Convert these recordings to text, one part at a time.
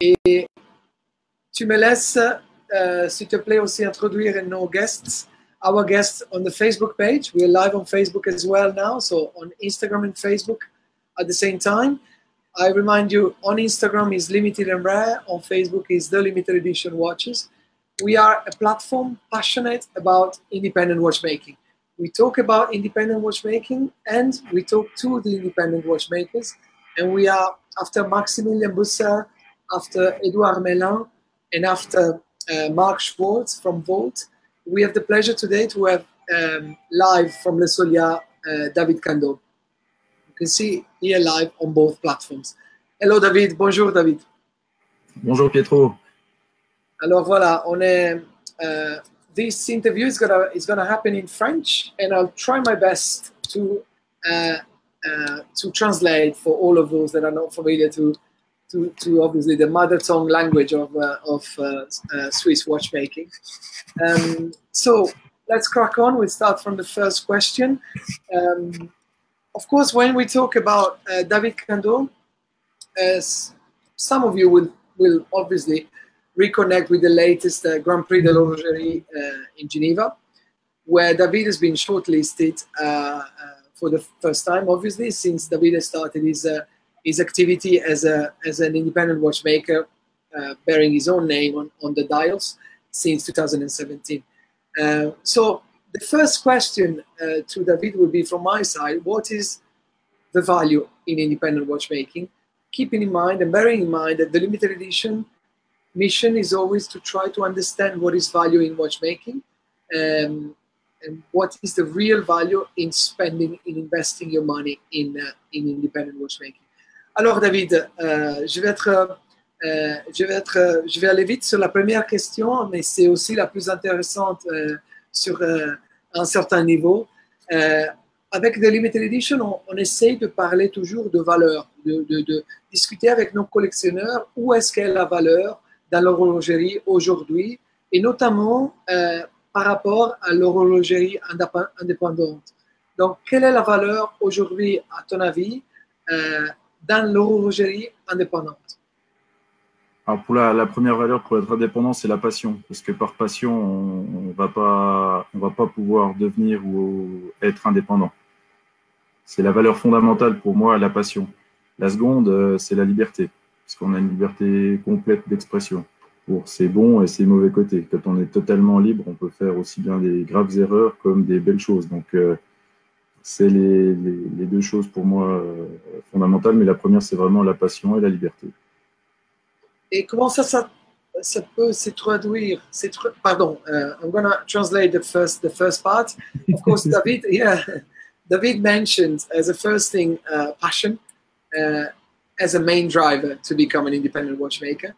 Et tu me laisses, s'il te plaît, aussi introduire nos guests. Our guests on the Facebook page. We're live on Facebook as well now, so on Instagram and Facebook at the same time. I remind you, on Instagram is Limited and Rare, on Facebook is The Limited Edition Watches. We are a platform passionate about independent watchmaking. We talk about independent watchmaking and we talk to the independent watchmakers. And we are, after Maximilian Busser, after Edouard Mélin, and after Mark Schwartz from Volt, we have the pleasure today to have live from Le Solia, David Kando. You can see here live on both platforms. Hello David, bonjour David. Bonjour Pietro. Alors voilà, on est, this interview is gonna happen in French, and I'll try my best to translate for all of those that are not familiar to obviously the mother tongue language of Swiss watchmaking. So let's crack on. We'll start from the first question. Of course, when we talk about David Kando, as some of you will obviously reconnect with the latest Grand Prix de l'Horlogerie in Geneva, where David has been shortlisted for the first time, obviously, since David has started his activity as an independent watchmaker, bearing his own name on the dials since 2017. So the first question to David would be from my side: what is the value in independent watchmaking? Keeping in mind and bearing in mind that the limited edition mission is always to try to understand what is value in watchmaking, and what is the real value in spending, in investing your money in independent watchmaking. Alors David, je vais aller vite sur la première question, mais c'est aussi la plus intéressante sur un certain niveau. Avec The Limited Edition, on essaye de parler toujours de valeur, de discuter avec nos collectionneurs où est-ce qu'est la valeur dans l'horlogerie aujourd'hui, et notamment par rapport à l'horlogerie indépendante. Donc, quelle est la valeur aujourd'hui, à ton avis, dans l'horlogerie indépendante? Alors pour la première valeur pour être indépendant, c'est la passion, parce que par passion, on va pas pouvoir devenir ou être indépendant. C'est la valeur fondamentale pour moi, la passion. La seconde, c'est la liberté, parce qu'on a une liberté complète d'expression pour ses bons et ses mauvais côtés. Quand on est totalement libre, on peut faire aussi bien des graves erreurs comme des belles choses. Donc c'est les deux choses pour moi fondamentales, mais la première, c'est vraiment la passion et la liberté. Et comment ça peut se traduire? Pardon, I'm going to translate the first part. Of course, David mentioned as a first thing passion as a main driver to become an independent watchmaker,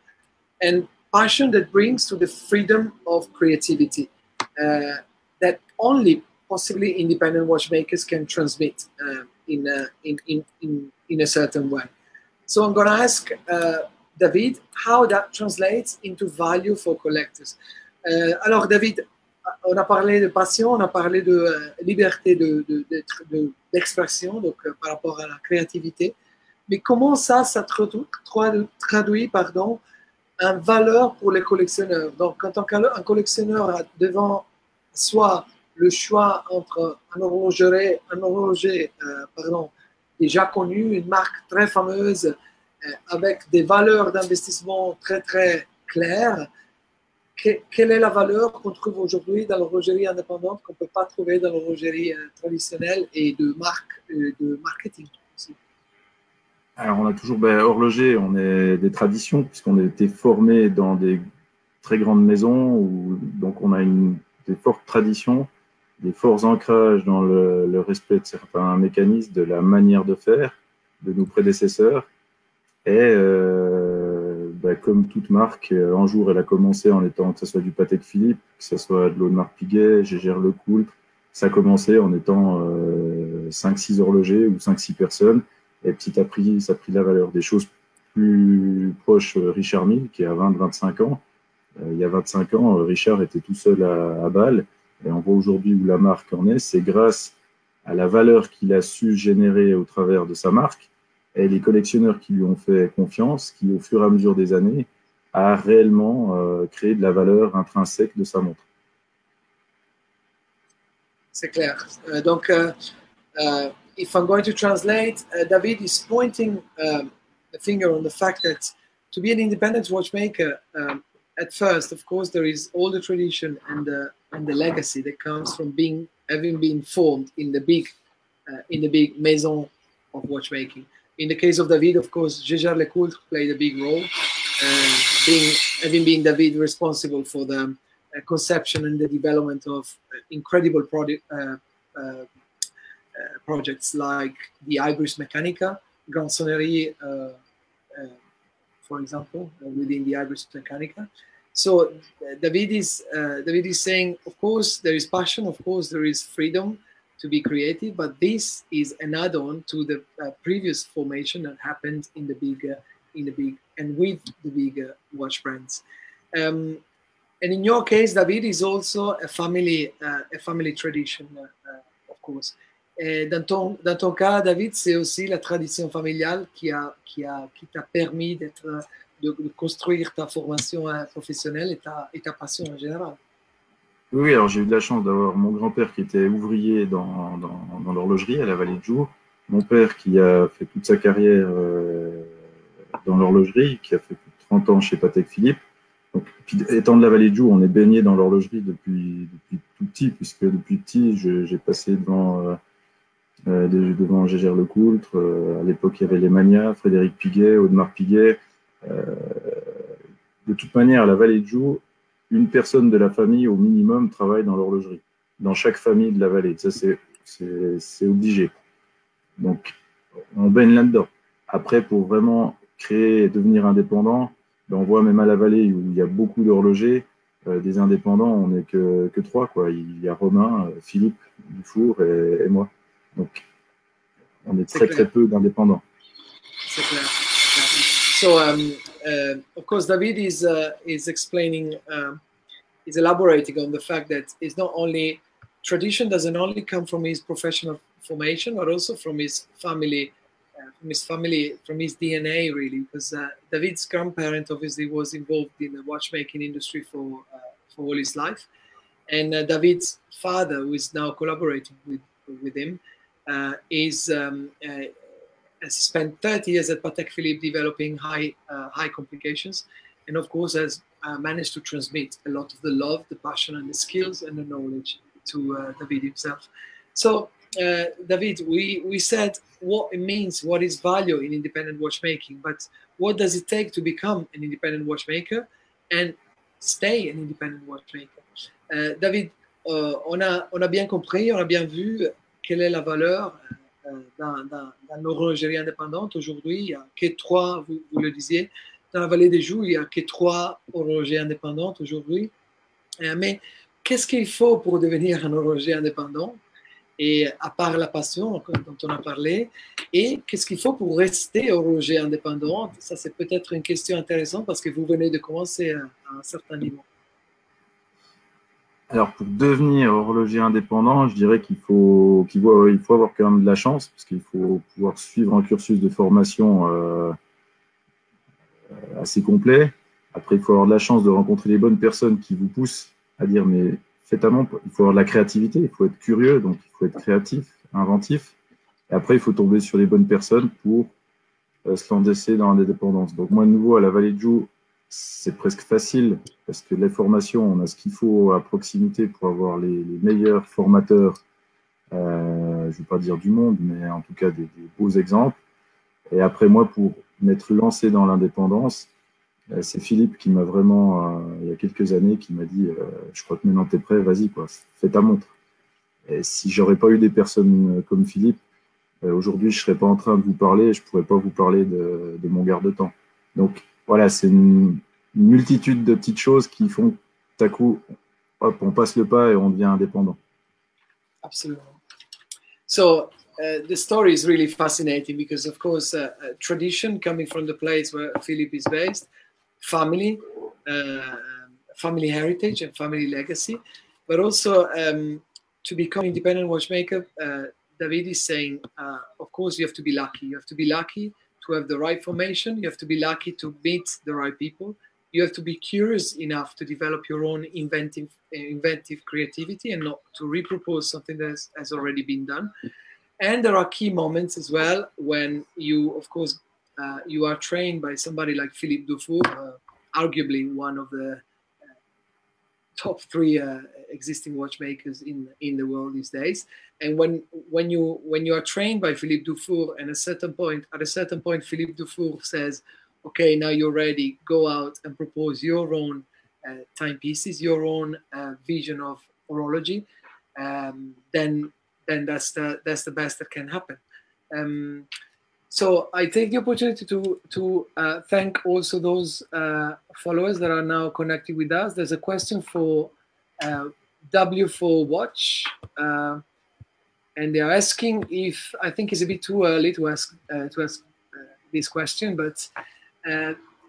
and passion that brings to the freedom of creativity that only possibly independent watchmakers can transmit in a certain way. So I'm going to ask David, how that translates into value for collectors. Alors David, on a parlé de passion, on a parlé de liberté d'expression, donc par rapport à la créativité, mais comment ça traduit en valeur pour les collectionneurs? Donc quand un collectionneur a devant soi le choix entre un horloger déjà connu, une marque très fameuse, avec des valeurs d'investissement très très claires, quelle est la valeur qu'on trouve aujourd'hui dans l'horlogerie indépendante qu'on ne peut pas trouver dans l'horlogerie traditionnelle et de marketing aussi? Alors on a toujours horloger, on est des traditions puisqu'on a été formé dans des très grandes maisons donc on a des fortes traditions, des forts ancrages dans le respect de certains mécanismes, de la manière de faire de nos prédécesseurs. Et comme toute marque, un jour, elle a commencé en étant, que ce soit du Patek Philippe, que ce soit de l'Audemars Piguet, Jaeger-LeCoultre, ça a commencé en étant 5-6 horlogers ou 5-6 personnes. Et petit à petit, ça a pris de la valeur. Des choses plus proches, Richard Mille, qui a 20-25 ans. Il y a 25 ans, Richard était tout seul à Bâle. Et on voit aujourd'hui où la marque en est. C'est grâce à la valeur qu'il a su générer au travers de sa marque et les collectionneurs qui lui ont fait confiance, qui au fur et à mesure des années à réellement créer de la valeur intrinsèque de sa montre. C'est clair. Donc, if I'm going to translate, David is pointing the finger on the fact that to be an independent watchmaker, at first, of course, there is all the tradition and the legacy that comes from having been formed in the big maison of watchmaking. In the case of David, of course, Jaeger-LeCoultre played a big role, having been David responsible for the conception and the development of incredible projects like the Ibris Mechanica, Grand Sonnerie, for example, within the Ibris Mechanica. So David is saying, of course, there is passion, of course, there is freedom to be creative, but this is an add-on to the previous formation that happened in the big and with the big watch brands. And in your case, David, is also a family tradition, of course. Dans ton cas, David, c'est aussi la tradition familiale qui t'a permis de construire ta formation professionnelle et ta passion en général. Oui, alors j'ai eu de la chance d'avoir mon grand-père qui était ouvrier dans l'horlogerie à la Vallée de Joux, mon père qui a fait toute sa carrière dans l'horlogerie, qui a fait plus de 30 ans chez Patek Philippe. Donc, puis, étant de la Vallée de Joux, on est baigné dans l'horlogerie depuis tout petit, puisque depuis petit, j'ai passé devant Jaeger-LeCoultre. À l'époque, il y avait les Mania, Frédéric Piguet, Audemars Piguet. De toute manière, à la Vallée de Joux, une personne de la famille, au minimum, travaille dans l'horlogerie. Dans chaque famille de la vallée. Ça, c'est obligé. Donc, on baigne là-dedans. Après, pour vraiment créer et devenir indépendant, on voit même à la vallée où il y a beaucoup d'horlogers, des indépendants, on n'est que 3, quoi. Il y a Romain, Philippe Dufour et moi. Donc, on est très peu d'indépendants. C'est clair. So, of course, David is explaining, is elaborating on the fact that it's not only tradition doesn't only come from his professional formation, but also from his family, from his DNA, really. Because David's grandparent obviously was involved in the watchmaking industry for all his life, and David's father, who is now collaborating with him, has spent 30 years at Patek Philippe developing high complications, and of course has managed to transmit a lot of the love, the passion, and the skills and the knowledge to David himself. So, David, we said what it means, what is value in independent watchmaking, but what does it take to become an independent watchmaker and stay an independent watchmaker? David, on a bien compris, on a bien vu quelle est la valeur dans l'horlogerie indépendante. Aujourd'hui, il n'y a que 3, vous le disiez, dans la Vallée des Joux, il n'y a que 3 horlogers indépendantes aujourd'hui. Mais qu'est-ce qu'il faut pour devenir un horloger indépendant? Et à part la passion dont on a parlé, et qu'est-ce qu'il faut pour rester horloger indépendant? Ça, c'est peut-être une question intéressante parce que vous venez de commencer à un certain niveau. Alors, pour devenir horloger indépendant, je dirais qu'il faut avoir quand même de la chance, parce qu'il faut pouvoir suivre un cursus de formation assez complet. Après, il faut avoir de la chance de rencontrer les bonnes personnes qui vous poussent à dire, mais faites à mon... Il faut avoir de la créativité, il faut être curieux, donc il faut être créatif, inventif. Et après, il faut tomber sur les bonnes personnes pour se lancer dans l'indépendance. Donc, moi, de nouveau, à la Vallée de Joux, c'est presque facile parce que les formations, on a ce qu'il faut à proximité pour avoir les meilleurs formateurs, je ne vais pas dire du monde, mais en tout cas des beaux exemples. Et après, moi, pour m'être lancé dans l'indépendance, c'est Philippe qui m'a vraiment, il y a quelques années, qui m'a dit je crois que maintenant tu es prêt, vas-y, quoi, fais ta montre. Et si j'aurais pas eu des personnes comme Philippe, aujourd'hui, je ne serais pas en train de vous parler, je ne pourrais pas vous parler de mon garde-temps. Donc, voilà, c'est une multitude de petites choses qui font tout à coup, hop, on passe le pas et on devient indépendant. Absolutely. So the story is really fascinating because, of course, tradition coming from the place where Philippe is based, family heritage and family legacy, but also to become independent watchmaker, David is saying, of course, you have to be lucky. You have to be lucky to have the right formation. You have to be lucky to meet the right people. you have to be curious enough to develop your own inventive creativity and not to repropose something that has already been done. And there are key moments as well when you, of course, you are trained by somebody like Philippe Dufour, arguably one of the top 3 existing watchmakers in the world these days. And when you are trained by Philippe Dufour, and at a certain point, Philippe Dufour says, "Okay, now you're ready. Go out and propose your own timepieces, your own vision of horology." Then that's the best that can happen. So I take the opportunity to thank also those followers that are now connected with us. There's a question for W4 Watch, and they are asking if, I think it's a bit too early to ask this question, but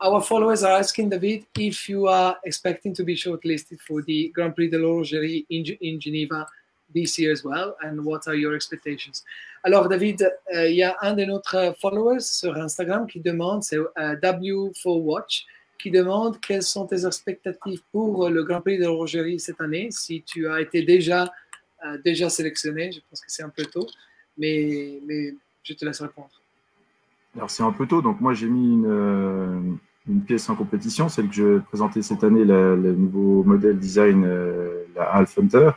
our followers are asking, David, if you are expecting to be shortlisted for the Grand Prix de l'Horlogerie in Geneva this year as well, and what are your expectations? Alors David, il y a un de notre followers sur Instagram qui demande, c'est W4Watch, qui demande quelles sont tes expectatives pour le Grand Prix de l'Horlogerie cette année, si tu as été déjà sélectionné. Je pense que c'est un peu tôt, mais je te laisse répondre. Alors c'est un peu tôt, donc moi j'ai mis une pièce en compétition, celle que je vais présenter cette année, le nouveau modèle design, la Half Hunter.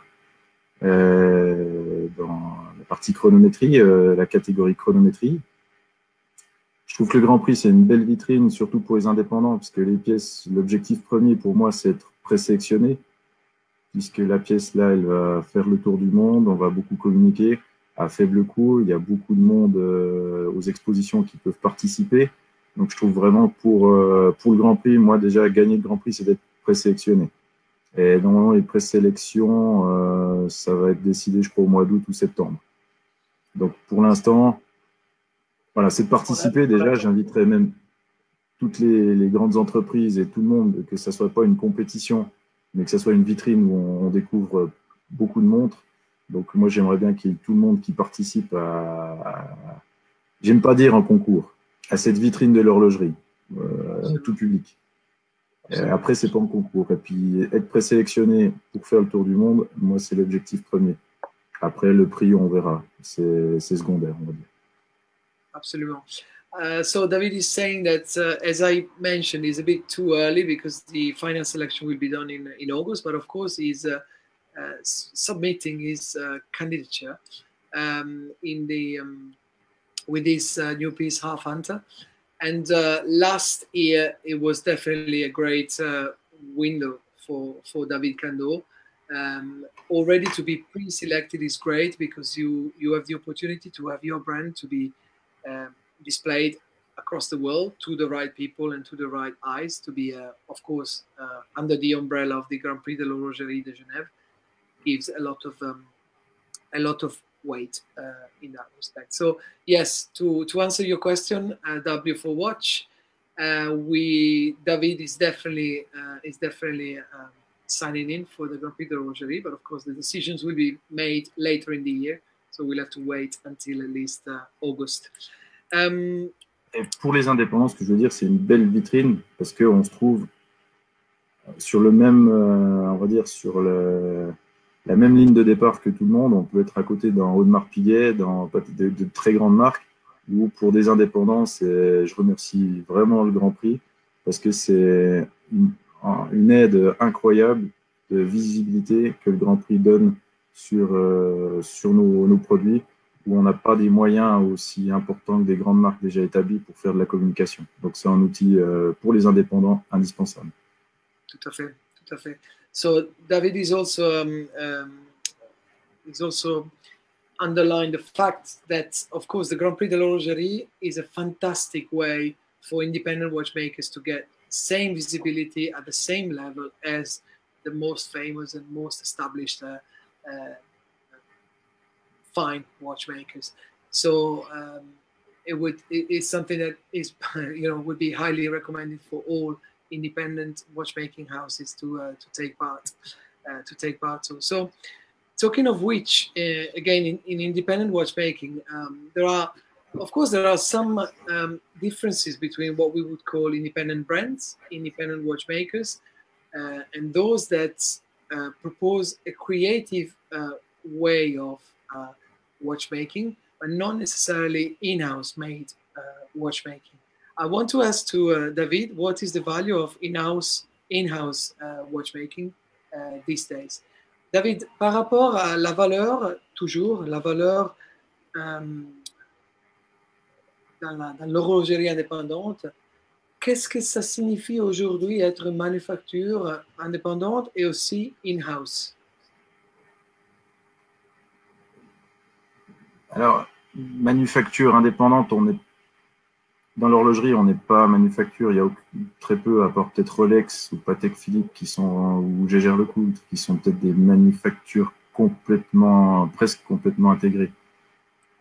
Dans la partie chronométrie, la catégorie chronométrie. Je trouve que le Grand Prix, c'est une belle vitrine, surtout pour les indépendants, parce que les pièces, l'objectif premier pour moi, c'est d'être présélectionné, puisque la pièce, là, elle va faire le tour du monde, on va beaucoup communiquer à faible coût, il y a beaucoup de monde aux expositions qui peuvent participer. Donc, je trouve vraiment pour le Grand Prix, moi, déjà, gagner le Grand Prix, c'est d'être présélectionné. Et normalement, les présélections, ça va être décidé, je crois, au mois d'août ou septembre. Donc, pour l'instant, voilà, c'est de participer. Déjà, j'inviterai même toutes les grandes entreprises et tout le monde, que ça ne soit pas une compétition, mais que ça soit une vitrine où on découvre beaucoup de montres. Donc, moi, j'aimerais bien qu'il y ait tout le monde qui participe j'aime pas dire en concours, à cette vitrine de l'horlogerie, tout public. Après, c'est pas un concours. Et puis, être présélectionné pour faire le tour du monde, moi, c'est l'objectif premier. Après, le prix, on verra. C'est secondaire, on va dire. Absolument. So David is saying that, as I mentioned, it's a bit too early because the final selection will be done in August. But of course, he's submitting his candidature with this new piece, Half Hunter. And last year, it was definitely a great window for David Cando. Already to be pre-selected is great because you have the opportunity to have your brand to be displayed across the world to the right people and to the right eyes, to be, of course, under the umbrella of the Grand Prix de l'Horlogerie de Genève, gives a lot of weight in that respect. So yes, to answer your question, W4 Watch, David is definitely signing in for the Grand Prix de l'Horlogerie, but of course the decisions will be made later in the year, so we'll have to wait until at least August. Et pour les indépendants, ce que je veux dire, c'est une belle vitrine parce qu'on se trouve sur le même, on va dire, sur la même ligne de départ que tout le monde. On peut être à côté d'un Audemars Piguet, dans de très grandes marques, ou pour des indépendants, je remercie vraiment le Grand Prix parce que c'est une aide incroyable de visibilité que le Grand Prix donne sur nos produits, où on n'a pas des moyens aussi importants que des grandes marques déjà établies pour faire de la communication. Donc c'est un outil pour les indépendants indispensable. Tout à fait, tout à fait. So David is also underlined the fact that, of course, the Grand Prix de l'Horlogerie is a fantastic way for independent watchmakers to get same visibility at the same level as the most famous and most established fine watchmakers. So it's something that is would be highly recommended for all independent watchmaking houses to take part. So talking of which, again, in independent watchmaking, there are of course, there are some differences between what we would call independent brands, independent watchmakers, and those that propose a creative way of watchmaking, but not necessarily in-house made watchmaking. I want to ask to David, what is the value of in-house watchmaking these days? David, par rapport à la valeur, toujours, la valeur dans l'horlogerie indépendante, qu'est-ce que ça signifie aujourd'hui être manufacture indépendante et aussi in-house? Alors, manufacture indépendante, on est dans l'horlogerie, on n'est pas manufacture. Il y a très peu, à part peut-être Rolex ou Patek Philippe ou Jaeger LeCoultre, qui sont peut-être des manufactures presque complètement intégrées.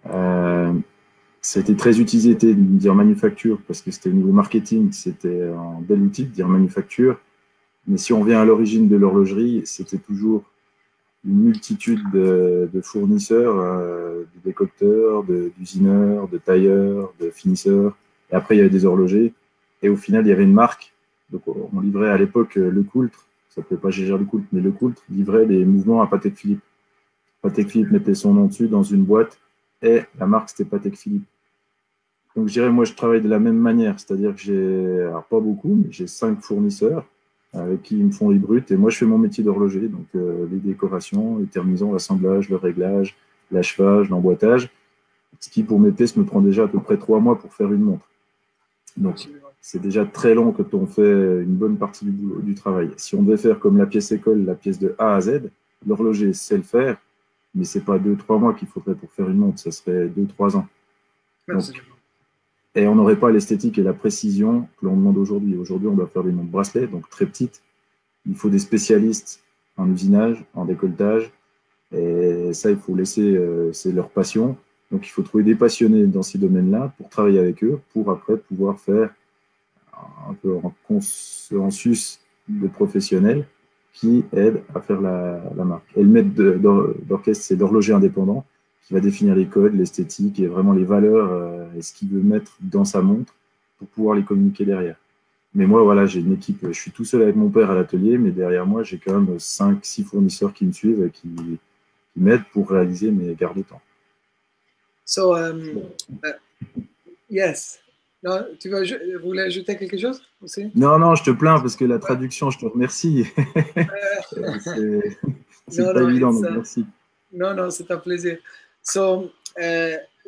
Ça a été très utilisé de dire manufacture parce que c'était au niveau marketing, c'était un bel outil de dire manufacture. Mais si on vient à l'origine de l'horlogerie, c'était toujours une multitude de fournisseurs, de décocteurs, d'usineurs, de tailleurs, de finisseurs. Et après, il y avait des horlogers. Et au final, il y avait une marque. Donc, on livrait à l'époque LeCoultre. Ça ne s'appelait pas Jaeger LeCoultre, mais LeCoultre livrait les mouvements à Patek Philippe. Patek Philippe mettait son nom dessus dans une boîte et la marque, c'était Patek Philippe. Donc, je dirais, moi, je travaille de la même manière. C'est-à-dire que alors pas beaucoup, mais j'ai 5 fournisseurs avec qui ils me font les bruts. Et moi, je fais mon métier d'horloger. Donc, les décorations, les terminaisons, l'assemblage, le réglage, l'achevage, l'emboîtage. Ce qui, pour mes pièces, me prend déjà à peu près 3 mois pour faire une montre. Donc, c'est déjà très long quand on fait une bonne partie du travail. Si on devait faire comme la pièce école, la pièce de A à Z, l'horloger sait le faire, mais ce n'est pas 2-3 mois qu'il faudrait pour faire une montre, ça serait 2-3 ans. Donc, et on n'aurait pas l'esthétique et la précision que l'on demande aujourd'hui. Aujourd'hui, on doit faire des montres bracelets, donc très petites. Il faut des spécialistes en usinage, en décolletage, et ça, il faut laisser, c'est leur passion. Donc, il faut trouver des passionnés dans ces domaines-là pour travailler avec eux, pour après pouvoir faire un peu en consensus de professionnels qui aident à faire la marque. Et le maître d'orchestre, c'est l'horloger indépendant qui va définir les codes, l'esthétique et vraiment les valeurs et ce qu'il veut mettre dans sa montre pour pouvoir les communiquer derrière. Mais moi, voilà, j'ai une équipe. Je suis tout seul avec mon père à l'atelier, mais derrière moi, j'ai quand même 5-6 fournisseurs qui me suivent et qui m'aident pour réaliser mes garde-temps. So, yes. Non, tu voulais ajouter quelque chose aussi? Non, je te plains parce que la traduction, je te remercie. c'est pas évident, donc merci. Non, c'est un plaisir. So,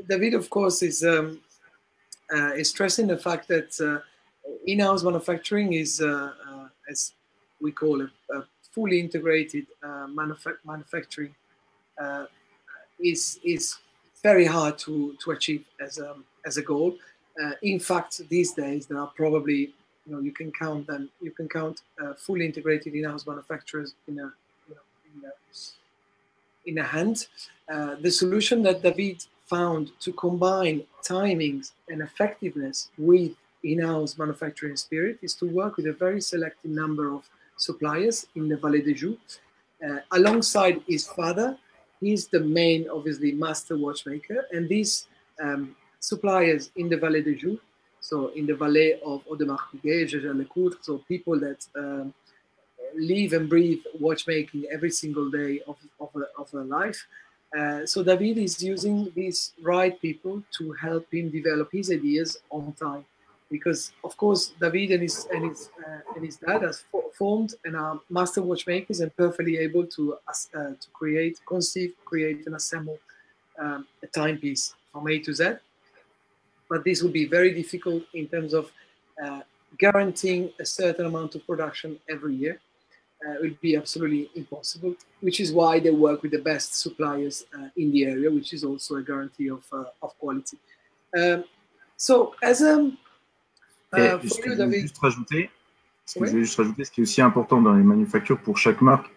David, of course, is stressing the fact that in-house manufacturing is, as we call it, fully integrated manufacturing is very hard to achieve as a goal. In fact, these days there are probably, you can count them. You can count fully integrated in-house manufacturers in a hand. The solution that David found to combine timings and effectiveness with in-house manufacturing spirit is to work with a very selected number of suppliers in the Vallée des Joux. Alongside his father, he's the main, obviously, master watchmaker, and these suppliers in the Vallée des Joux, so in the Vallée of Audemars Piguet, Jaeger LeCoultre, so people that live and breathe watchmaking every single day of their life. So David is using these right people to help him develop his ideas on time, because of course David and his dad has formed and are master watchmakers and perfectly able to conceive, create, and assemble a timepiece from A to Z. But this would be very difficult in terms of guaranteeing a certain amount of production every year. It would be absolutely impossible, which is why they work with the best suppliers in the area, which is also a guarantee of quality. So, as a... je vais juste rajouter, ce qui est aussi important dans les manufactures pour chaque marque,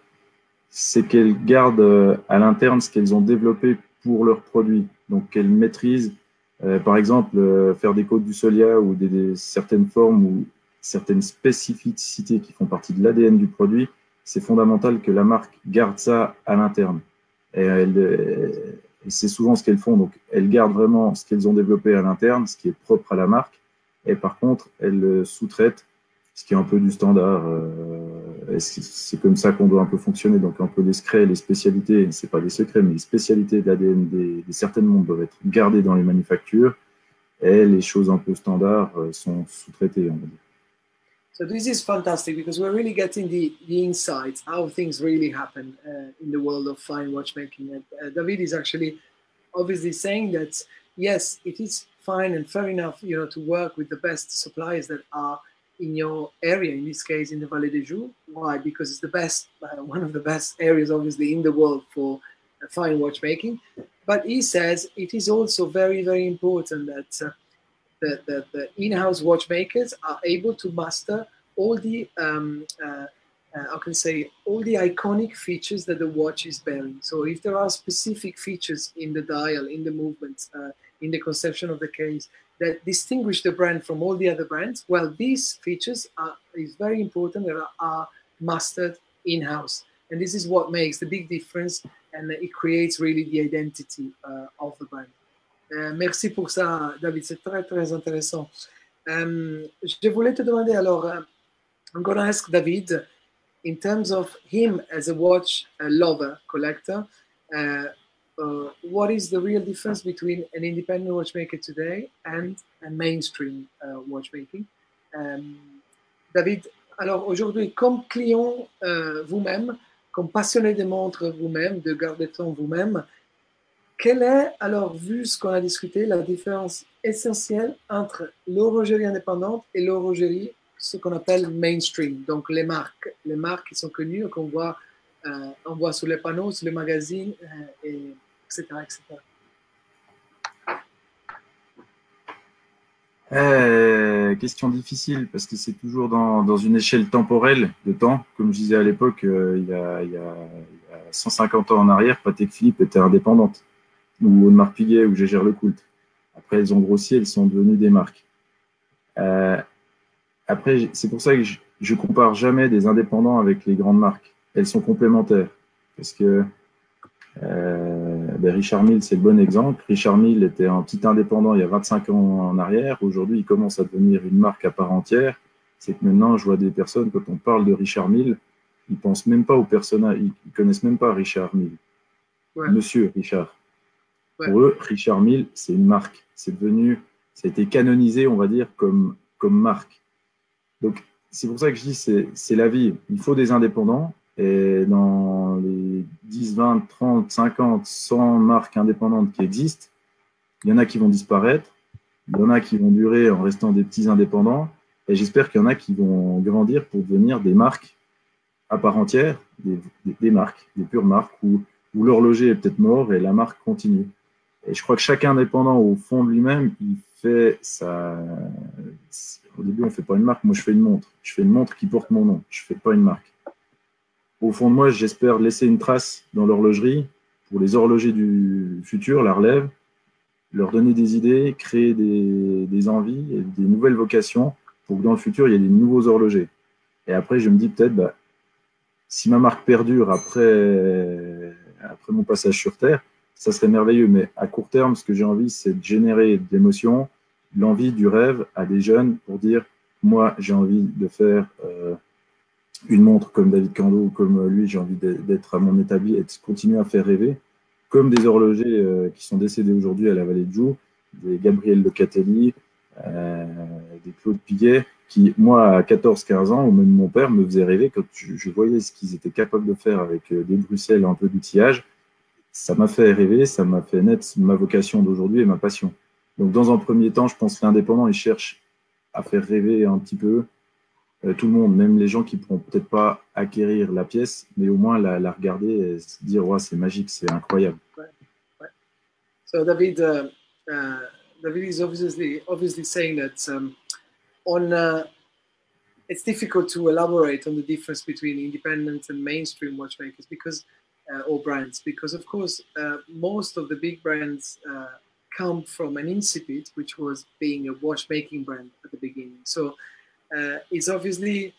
c'est qu'elles gardent à l'interne ce qu'elles ont développé pour leurs produits. Donc, qu'elles maîtrisent, par exemple, faire des côtes du Solia ou certaines formes ou certaines spécificités qui font partie de l'ADN du produit. C'est fondamental que la marque garde ça à l'interne. Et Et c'est souvent ce qu'elles font. Donc, elles gardent vraiment ce qu'elles ont développé à l'interne, ce qui est propre à la marque. Et par contre, elles sous-traitent ce qui est un peu du standard. C'est comme ça qu'on doit un peu fonctionner. Donc, un peu les secrets, les spécialités, c'est pas des secrets, mais les spécialités de l'ADN des certaines montres doivent être gardées dans les manufactures. Et les choses un peu standards sont sous-traitées, on va dire. So this is fantastic because we're really getting the insights, how things really happen in the world of fine watchmaking. And David is actually obviously saying that, yes, it is fine and fair enough, you know, to work with the best suppliers that are in your area, in this case, in the Vallée des Joux. Why? Because it's the best, one of the best areas, obviously, in the world for fine watchmaking. But he says it is also very, very important that the in-house watchmakers are able to master all the I can say all the iconic features that the watch is bearing. So if there are specific features in the dial, in the movement, in the conception of the case that distinguish the brand from all the other brands, well, these features is very important that are mastered in-house. And this is what makes the big difference, and it creates really the identity of the brand. Merci pour ça, David. C'est très, très intéressant. Je voulais te demander alors, I'm going to ask David, in terms of him as a watch lover, collector, what is the real difference between an independent watchmaker today and a mainstream watchmaking? David, alors aujourd'hui, comme client vous-même, comme passionné des montres vous-même, de garde-temps vous-même, quelle est, alors, vu ce qu'on a discuté, la différence essentielle entre l'horlogerie indépendante et l'horlogerie, ce qu'on appelle mainstream, donc les marques qui sont connues, qu'on voit, on voit sur les panneaux, sur les magazines, etc., etc. Question difficile, parce que c'est toujours dans une échelle temporelle de temps. Comme je disais à l'époque, il y a 150 ans en arrière, Patek Philippe était indépendante, ou Audemars Piguet, ou Gégère Lecoultre. Après, elles ont grossi, elles sont devenues des marques. Après, c'est pour ça que je compare jamais des indépendants avec les grandes marques. Elles sont complémentaires. Parce que Richard Mille, c'est le bon exemple. Richard Mille était un petit indépendant il y a 25 ans en arrière. Aujourd'hui, il commence à devenir une marque à part entière. C'est que maintenant, je vois des personnes, quand on parle de Richard Mille, ils pensent même pas au personnage, ils connaissent même pas Richard Mille. Ouais. Monsieur Richard. Ouais. Pour eux, Richard Mille, c'est une marque. C'est devenu, ça a été canonisé, on va dire, comme marque. Donc, c'est pour ça que je dis, c'est la vie. Il faut des indépendants. Et dans les 10, 20, 30, 50, 100 marques indépendantes qui existent, il y en a qui vont disparaître, il y en a qui vont durer en restant des petits indépendants, et j'espère qu'il y en a qui vont grandir pour devenir des marques à part entière, des marques, des pures marques, où l'horloger est peut-être mort et la marque continue. Et je crois que chaque indépendant, au fond de lui-même, il fait ça. Au début, on ne fait pas une marque. Moi, je fais une montre. Je fais une montre qui porte mon nom. Je ne fais pas une marque. Au fond de moi, j'espère laisser une trace dans l'horlogerie pour les horlogers du futur, la relève, leur donner des idées, créer des envies et des nouvelles vocations pour que dans le futur, il y ait des nouveaux horlogers. Et après, je me dis peut-être, si ma marque perdure après mon passage sur Terre, ça serait merveilleux. Mais à court terme, ce que j'ai envie, c'est de générer de l'émotion, l'envie, du rêve à des jeunes pour dire, moi, j'ai envie de faire une montre comme David Cando, comme lui, j'ai envie d'être à mon établi et de continuer à faire rêver, comme des horlogers qui sont décédés aujourd'hui à la Vallée de Joux, des Gabriel Locatelli, des Claude Piguet, qui, moi, à 14-15 ans, ou même mon père, me faisait rêver quand je voyais ce qu'ils étaient capables de faire avec des Bruxelles, un peu d'outillage. Ça m'a fait rêver, ça m'a fait naître ma vocation d'aujourd'hui et ma passion. Donc, dans un premier temps, je pense que l'indépendant, il cherche à faire rêver un petit peu tout le monde, même les gens qui ne pourront peut-être pas acquérir la pièce, mais au moins la regarder et se dire ouais, c'est magique, c'est incroyable. Right. Right. So David is obviously saying that it's difficult to elaborate on the difference between independent and mainstream watchmakers because or brands, because of course most of the big brands come from an incipit, which was being a watchmaking brand at the beginning. So it's obviously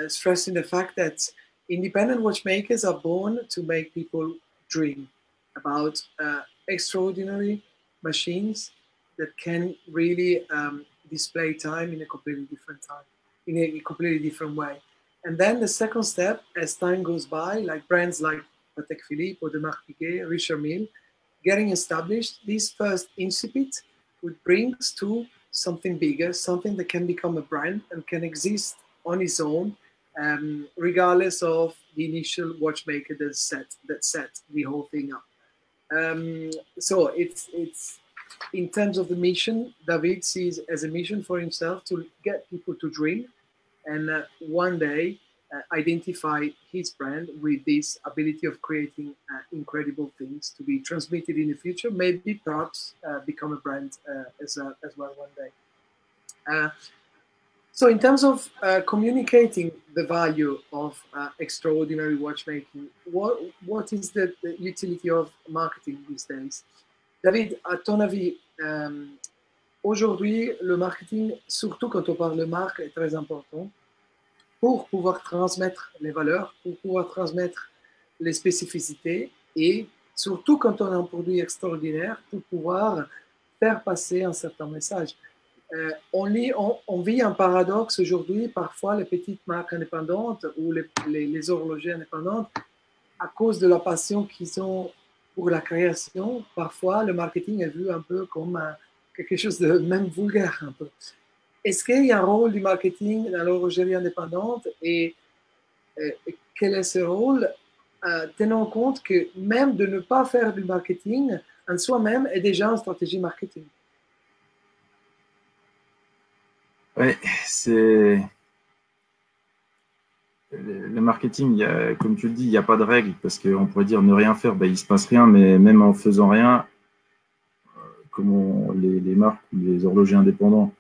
stressing the fact that independent watchmakers are born to make people dream about extraordinary machines that can really display time in a completely different time, in a completely different way. And then the second step, as time goes by, like brands like Patek Philippe or Audemars Piguet, Richard Mille, getting established, this first incipit would brings to something bigger, something that can become a brand and can exist on its own, regardless of the initial watchmaker that set the whole thing up. So it's in terms of the mission, David sees as a mission for himself to get people to dream and one day identify his brand with this ability of creating incredible things to be transmitted in the future, maybe perhaps become a brand as well one day. So in terms of communicating the value of extraordinary watchmaking, what is the utility of marketing these days? David, à ton avis, aujourd'hui, le marketing, surtout quand on parle de marque, est très important pour pouvoir transmettre les valeurs, pour pouvoir transmettre les spécificités et surtout quand on a un produit extraordinaire, pour pouvoir faire passer un certain message. On vit un paradoxe aujourd'hui, parfois les petites marques indépendantes ou les horlogers indépendants, à cause de la passion qu'ils ont pour la création, parfois le marketing est vu un peu comme quelque chose de même vulgaire un peu. Est-ce qu'il y a un rôle du marketing dans l'horlogerie indépendante et quel est ce rôle, tenant compte que même de ne pas faire du marketing en soi-même est déjà une stratégie marketing? Oui, c'est le marketing, comme tu le dis, il n'y a pas de règle parce qu'on pourrait dire ne rien faire, ben, il ne se passe rien, mais même en faisant rien, comme les marques ou les horlogers indépendants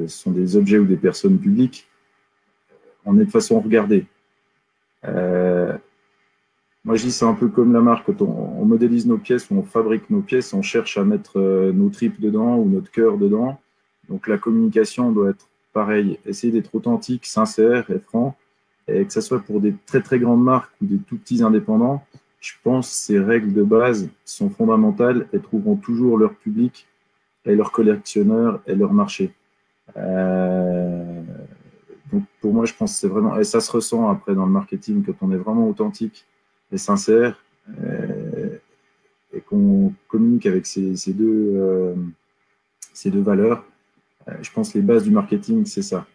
sont des objets ou des personnes publiques, on est de façon regardée. Moi, je dis c'est un peu comme la marque, quand on modélise nos pièces ou on fabrique nos pièces, on cherche à mettre nos tripes dedans ou notre cœur dedans. Donc la communication doit être pareille, essayer d'être authentique, sincère et franc, et que ce soit pour des très très grandes marques ou des tout petits indépendants. Je pense que ces règles de base sont fondamentales et trouveront toujours leur public et leurs collectionneurs et leur marché. Donc pour moi, je pense que c'est vraiment, et ça se ressent après dans le marketing quand on est vraiment authentique et sincère et qu'on communique avec ces deux valeurs. Je pense que les bases du marketing, c'est ça.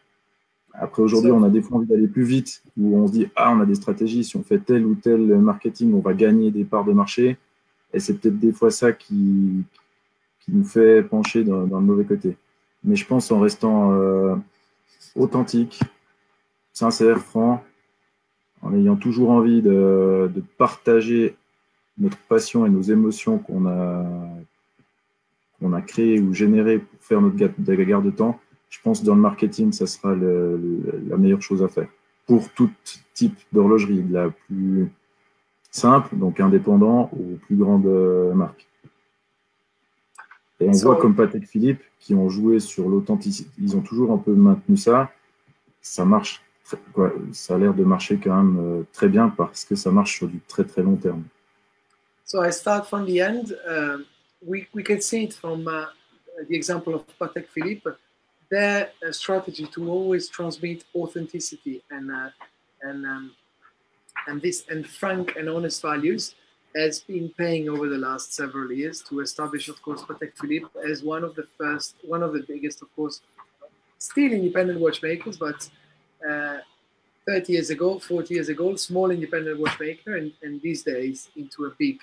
Après, aujourd'hui, on a des fois envie d'aller plus vite, où on se dit, on a des stratégies, si on fait tel ou tel marketing, on va gagner des parts de marché. Et c'est peut-être des fois ça qui nous fait pencher dans le mauvais côté. Mais je pense en restant authentique, sincère, franc, en ayant toujours envie de partager notre passion et nos émotions qu'on a créées ou générées pour faire notre garde-temps, je pense que dans le marketing, ça sera la meilleure chose à faire. Pour tout type d'horlogerie, de la plus simple, donc indépendant, aux plus grandes marques. Et on voit comme Patek Philippe, qui ont joué sur l'authenticité, ils ont toujours un peu maintenu ça. Ça marche, ça a l'air de marcher quand même très bien parce que ça marche sur du très très long terme. So I start from the end. We can see it from the example of Patek Philippe. Their strategy to always transmit authenticity and frank and honest values has been paying over the last several years to establish, of course, Patek Philippe as one of the biggest, of course, still independent watchmakers, but 30 years ago, 40 years ago, small independent watchmaker, and these days into a big,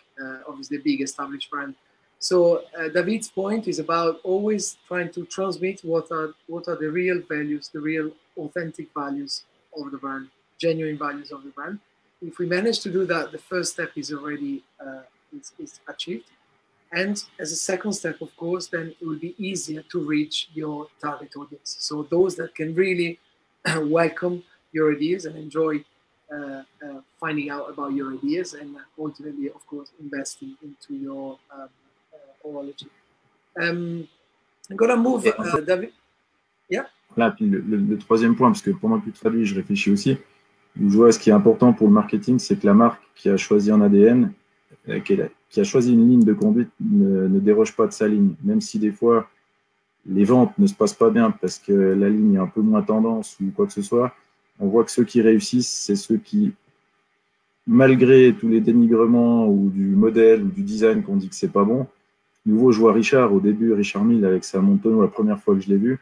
obviously a big established brand. So David's point is about always trying to transmit what are the real values, the real authentic values of the brand, genuine values of the brand. If we manage to do that, the first step is already is achieved. And as a second step, of course, then it will be easier to reach your target audience. So those that can really welcome your ideas and enjoy finding out about your ideas and ultimately, of course, investing into your horology. I'm gonna move, David. Yeah. Là, puis le troisième point, parce que pendant que tu traduis, je réfléchis aussi. Je vois ce qui est important pour le marketing, c'est que la marque qui a choisi un ADN qui a choisi une ligne de conduite ne déroge pas de sa ligne, même si des fois les ventes ne se passent pas bien parce que la ligne est un peu moins tendance ou quoi que ce soit. On voit que ceux qui réussissent, c'est ceux qui, malgré tous les dénigrements ou du modèle ou du design qu'on dit que c'est pas bon. Nouveau, je vois Richard, au début, Richard Mille avec sa Montono, la première fois que je l'ai vue,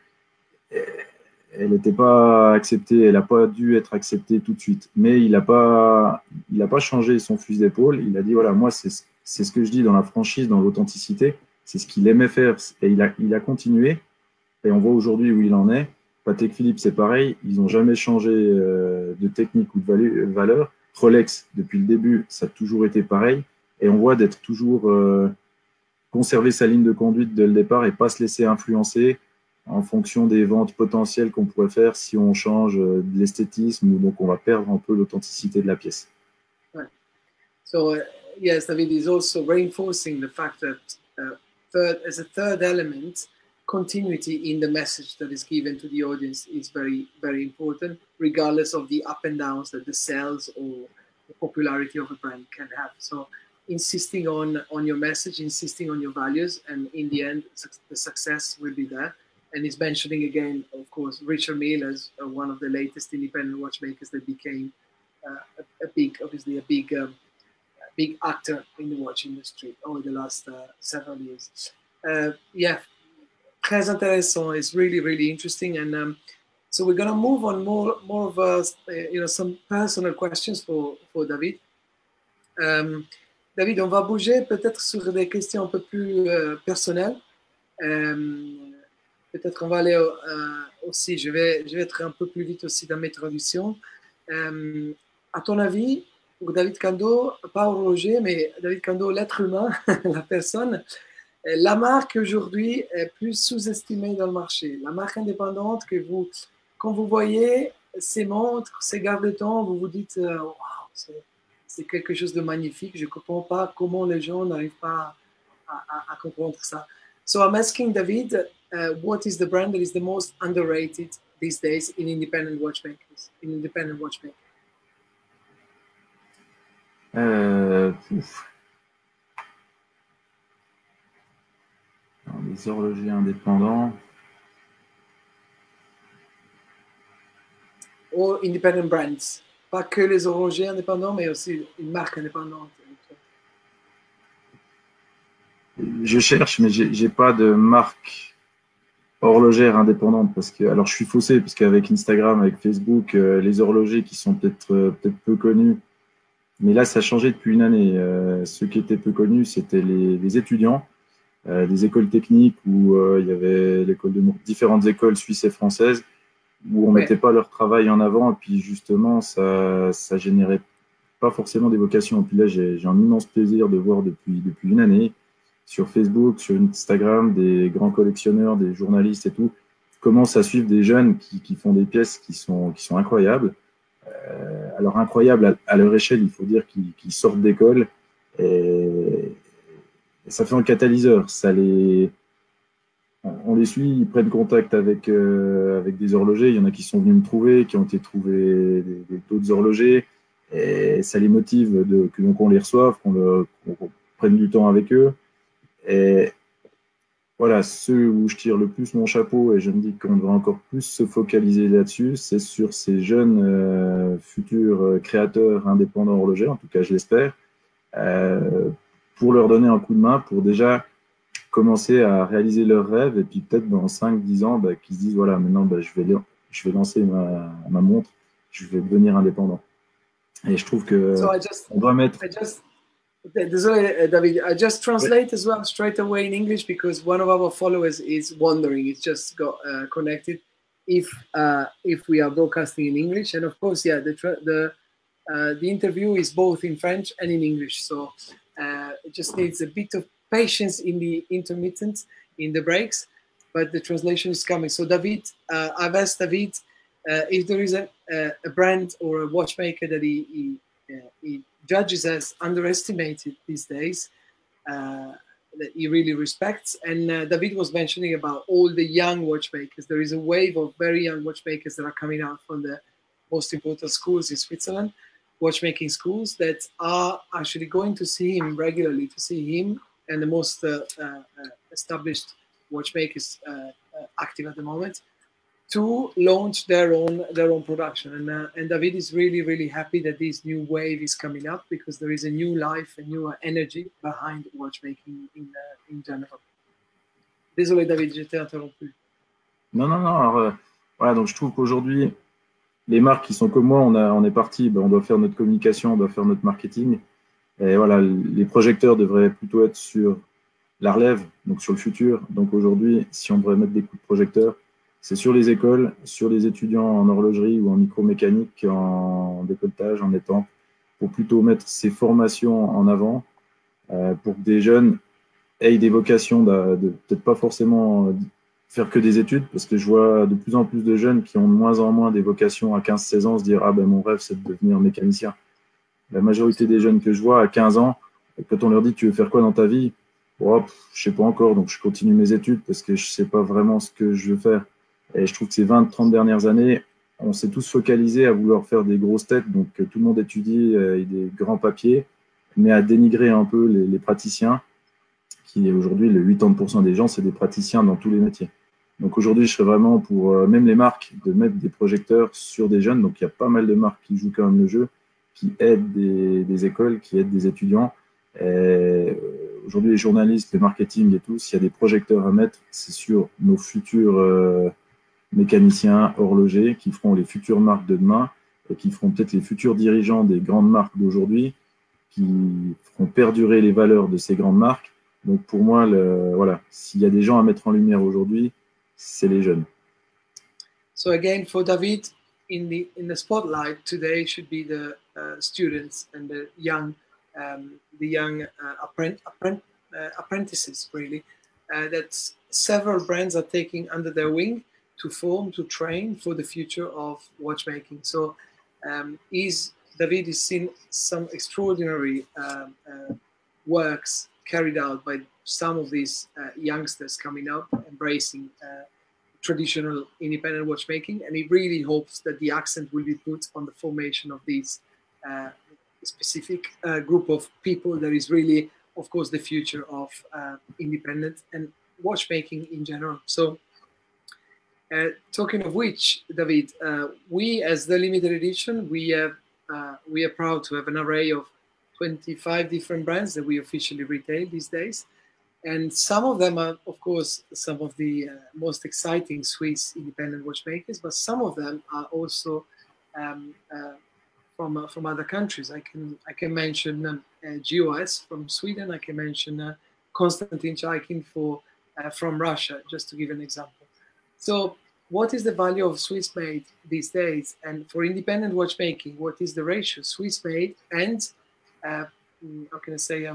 elle n'était pas acceptée, elle n'a pas dû être acceptée tout de suite. Mais il n'a pas changé son fusil d'épaule. Il a dit, voilà, moi, c'est ce que je dis dans la franchise, dans l'authenticité, c'est ce qu'il aimait faire. Et il a continué. Et on voit aujourd'hui où il en est. Patek Philippe, c'est pareil. Ils n'ont jamais changé de technique ou de valeur. Rolex, depuis le début, ça a toujours été pareil. Et on voit d'être toujours conserver sa ligne de conduite dès le départ et pas se laisser influencer en fonction des ventes potentielles qu'on pourrait faire si on change de l'esthétisme ou donc on va perdre un peu l'authenticité de la pièce. Right. So yes, David is also reinforcing the fact that as a third element, continuity in the message that is given to the audience is very, very important, regardless of the up and downs that the sales or the popularity of a brand can have. So insisting on your message, insisting on your values, and in the end, the success will be there. And he's mentioning again, of course, Richard Mille as one of the latest independent watchmakers that became a big actor in the watch industry over the last several years. Yeah, très intéressant. It's really, really interesting. And so we're going to move on more of some personal questions for David. David, on va bouger peut-être sur des questions un peu plus personnelles. Peut-être qu'on va aller aussi, je vais être un peu plus vite aussi dans mes traductions. À ton avis, pour David Kando, pas horloger, mais David Kando, l'être humain, la personne, la marque aujourd'hui est plus sous-estimée dans le marché. La marque indépendante que quand vous voyez ces montres, ces garde-temps, vous vous dites wow, c'est quelque chose de magnifique. Je ne comprends pas comment les gens n'arrivent pas à comprendre ça. So I'm asking David, what is the brand that is the most underrated these days in independent watchmakers? Les horlogers indépendants. Ou independent brands. Pas que les horlogers indépendants, mais aussi une marque indépendante. Je cherche, mais j'ai pas de marque horlogère indépendante parce que, alors je suis faussé parce qu'avec Instagram, avec Facebook, les horlogers qui sont peut-être peu connus, mais là ça a changé depuis une année. Ceux qui étaient peu connus, c'était les étudiants des écoles techniques où il y avait différentes écoles suisses et françaises où on mettait pas leur travail en avant et puis justement ça générait pas forcément des vocations. Et puis là j'ai un immense plaisir de voir depuis une année sur Facebook, sur Instagram, des grands collectionneurs, des journalistes et tout, commencent à suivre des jeunes qui font des pièces qui sont incroyables. Alors incroyables à leur échelle, il faut dire qu'ils sortent d'école et ça fait un catalyseur. On les suit, ils prennent contact avec des horlogers. Il y en a qui sont venus me trouver, qui ont été trouvés d'autres horlogers. Et ça les motive qu'on les reçoive, qu'on prenne du temps avec eux. Et voilà, ceux où je tire le plus mon chapeau, et je me dis qu'on devrait encore plus se focaliser là-dessus, c'est sur ces jeunes futurs créateurs indépendants horlogers, en tout cas je l'espère, pour leur donner un coup de main, pour déjà commencer à réaliser leurs rêves, et puis peut-être dans 5-10 ans, qu'ils se disent, voilà, maintenant je vais lancer ma montre, je vais devenir indépendant. Et je trouve que on doit mettre... David, I just translate as well straight away in English because one of our followers is wondering. It's just got connected if we are broadcasting in English, and of course, yeah, the interview is both in French and in English, so it just needs a bit of patience in the intermittent, in the breaks, but the translation is coming. So, David, I've asked David if there is a brand or a watchmaker that he judges as underestimated these days, that he really respects. And David was mentioning about all the young watchmakers. There is a wave of very young watchmakers that are coming out from the most important schools in Switzerland. watchmaking schools that are actually going to see him regularly, to see him and the most established watchmakers active at the moment, to launch their own production. And David is really happy that this new wave is coming up, because there is a new life, a new energy behind watchmaking in general. Désolé David, j'étais interrompu. Non. Alors, voilà, donc je trouve qu'aujourd'hui, les marques qui sont comme moi, on est parti, on doit faire notre communication, on doit faire notre marketing. Et voilà, les projecteurs devraient plutôt être sur la relève, donc sur le futur. Donc aujourd'hui, si on devrait mettre des coups de projecteur, c'est sur les écoles, sur les étudiants en horlogerie ou en micromécanique, en décolletage, en étampes, pour plutôt mettre ces formations en avant, pour que des jeunes aient des vocations de peut-être pas forcément faire que des études, parce que je vois de plus en plus de jeunes qui ont de moins en moins des vocations à 15-16 ans se dire « Ah ben mon rêve, c'est de devenir mécanicien ». La majorité des jeunes que je vois à 15 ans, quand on leur dit « Tu veux faire quoi dans ta vie ?» Oh, je sais pas encore, donc je continue mes études parce que je sais pas vraiment ce que je veux faire. Et je trouve que ces 20-30 dernières années, on s'est tous focalisés à vouloir faire des grosses têtes, donc tout le monde étudie et des grands papiers, mais à dénigrer un peu les praticiens, qui aujourd'hui, le 80% des gens, c'est des praticiens dans tous les métiers. Donc aujourd'hui, je serais vraiment pour, même les marques, de mettre des projecteurs sur des jeunes. Donc il y a pas mal de marques qui jouent quand même le jeu, qui aident des écoles, qui aident des étudiants. Aujourd'hui, les journalistes, le marketing et tout, s'il y a des projecteurs à mettre, c'est sur nos futurs mécaniciens, horlogers, qui feront les futures marques de demain et qui feront peut-être les futurs dirigeants des grandes marques d'aujourd'hui, qui feront perdurer les valeurs de ces grandes marques. Donc pour moi, voilà, s'il y a des gens à mettre en lumière aujourd'hui, c'est les jeunes. So again, for David, in the spotlight today should be the students and the young apprentices, really, that several brands are taking under their wing to form, to train for the future of watchmaking. So David has seen some extraordinary works carried out by some of these youngsters coming up, embracing traditional independent watchmaking, and he really hopes that the accent will be put on the formation of these specific group of people that is really, of course, the future of independent and watchmaking in general. So talking of which, David, we as the limited edition, we are proud to have an array of 25 different brands that we officially retail these days. And some of them are, of course, some of the most exciting Swiss independent watchmakers, but some of them are also from other countries. I can mention GOS from Sweden. I can mention Konstantin Chaikin from Russia, just to give an example. So what is the value of Swiss made these days? And for independent watchmaking, what is the ratio Swiss made and how can I say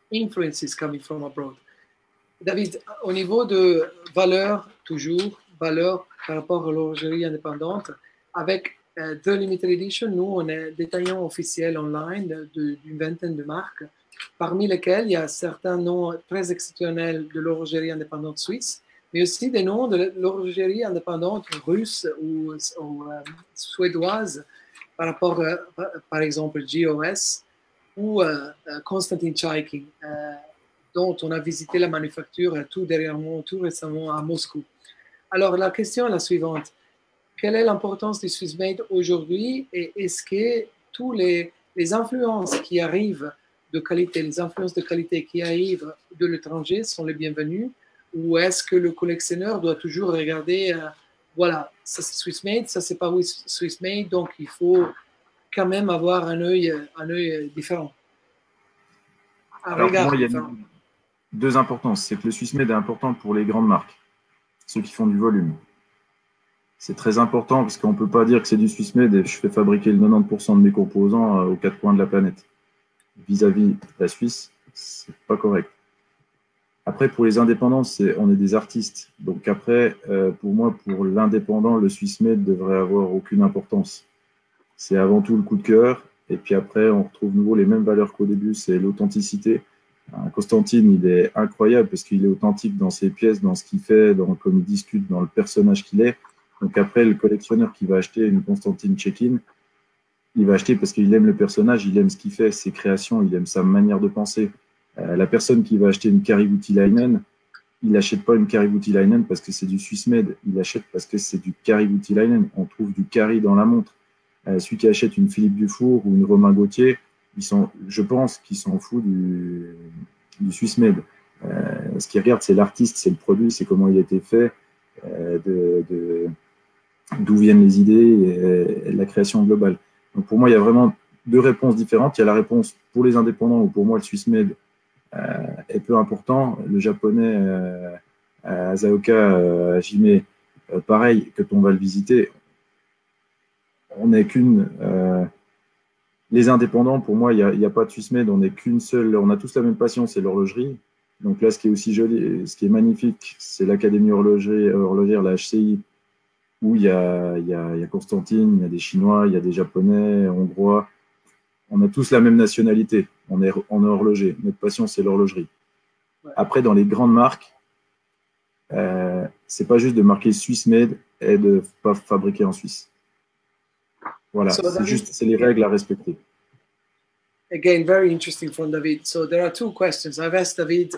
influences coming from abroad? David, au niveau de valeur, toujours, valeur par rapport à l'horlogerie indépendante, avec The Limited Edition, nous, on est détaillant officiel online d'une vingtaine de marques, parmi lesquelles il y a certains noms très exceptionnels de l'horlogerie indépendante suisse, mais aussi des noms de l'horlogerie indépendante russe ou suédoise, par rapport, par exemple, GOS ou Konstantin Chaikin, dont on a visité la manufacture tout récemment à Moscou. Alors, la question est la suivante. Quelle est l'importance du Swiss Made aujourd'hui et est-ce que tous les influences qui arrivent de qualité, les influences de qualité qui arrivent de l'étranger sont les bienvenues ou est-ce que le collectionneur doit toujours regarder, voilà, ça c'est Swiss Made, ça c'est pas Swiss Made, donc il faut quand même avoir un œil différent. Alors pour moi, il y a deux importances. C'est que le Swiss Made est important pour les grandes marques, ceux qui font du volume. C'est très important parce qu'on ne peut pas dire que c'est du Swiss Made et je fais fabriquer le 90% de mes composants aux quatre coins de la planète. Vis-à-vis de la Suisse, c'est pas correct. Après, pour les indépendants, on est des artistes. Donc après, pour moi, pour l'indépendant, le Swiss Made ne devrait avoir aucune importance. C'est avant tout le coup de cœur. Et puis après, on retrouve nouveau les mêmes valeurs qu'au début, c'est l'authenticité. Constantine, il est incroyable parce qu'il est authentique dans ses pièces, dans ce qu'il fait, comme il discute, dans le personnage qu'il est. Donc après, le collectionneur qui va acheter une Konstantin Chaikin, il va acheter parce qu'il aime le personnage, il aime ce qu'il fait, ses créations, il aime sa manière de penser. La personne qui va acheter une Kari Voutilainen, il n'achète pas une Kari Voutilainen parce que c'est du Swiss made, il achète parce que c'est du Kari Voutilainen. On trouve du Kari dans la montre. Celui qui achète une Philippe Dufour ou une Romain Gauthier, je pense qu'ils s'en foutent du Swiss made. Ce qu'ils regardent, c'est l'artiste, c'est le produit, c'est comment il a été fait, d'où viennent les idées et la création globale. Donc pour moi, il y a vraiment deux réponses différentes. Il y a la réponse pour les indépendants, où pour moi, le Swiss made est peu important. Le japonais Asaoka Hajime, pareil, quand on va le visiter, on n'est qu'une. Les indépendants, pour moi, il n'y a pas de Swiss made, on n'est qu'une seule. On a tous la même passion, c'est l'horlogerie. Donc là, ce qui est aussi joli, ce qui est magnifique, c'est l'Académie horlogère, la HCI, où il y a Constantine, il y a des Chinois, il y a des Japonais, Hongrois. On a tous la même nationalité. On est horloger. Notre passion, c'est l'horlogerie. Après, dans les grandes marques, c'est pas juste de marquer Swiss made et de pas fabriquer en Suisse. Voilà, c'est les règles à respecter. Again, very interesting from David. So there are two questions. I've asked David,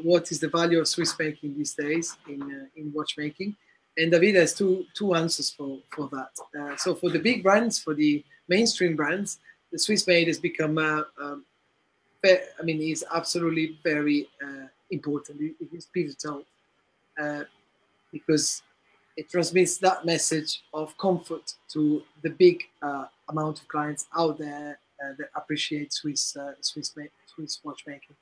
what is the value of Swiss making these days in watchmaking? And David has two answers for that. So for the big brands, for the mainstream brands, the Swiss made has become, is absolutely very important. It is pivotal because it transmits that message of comfort to the big amount of clients out there that appreciate Swiss watchmaking.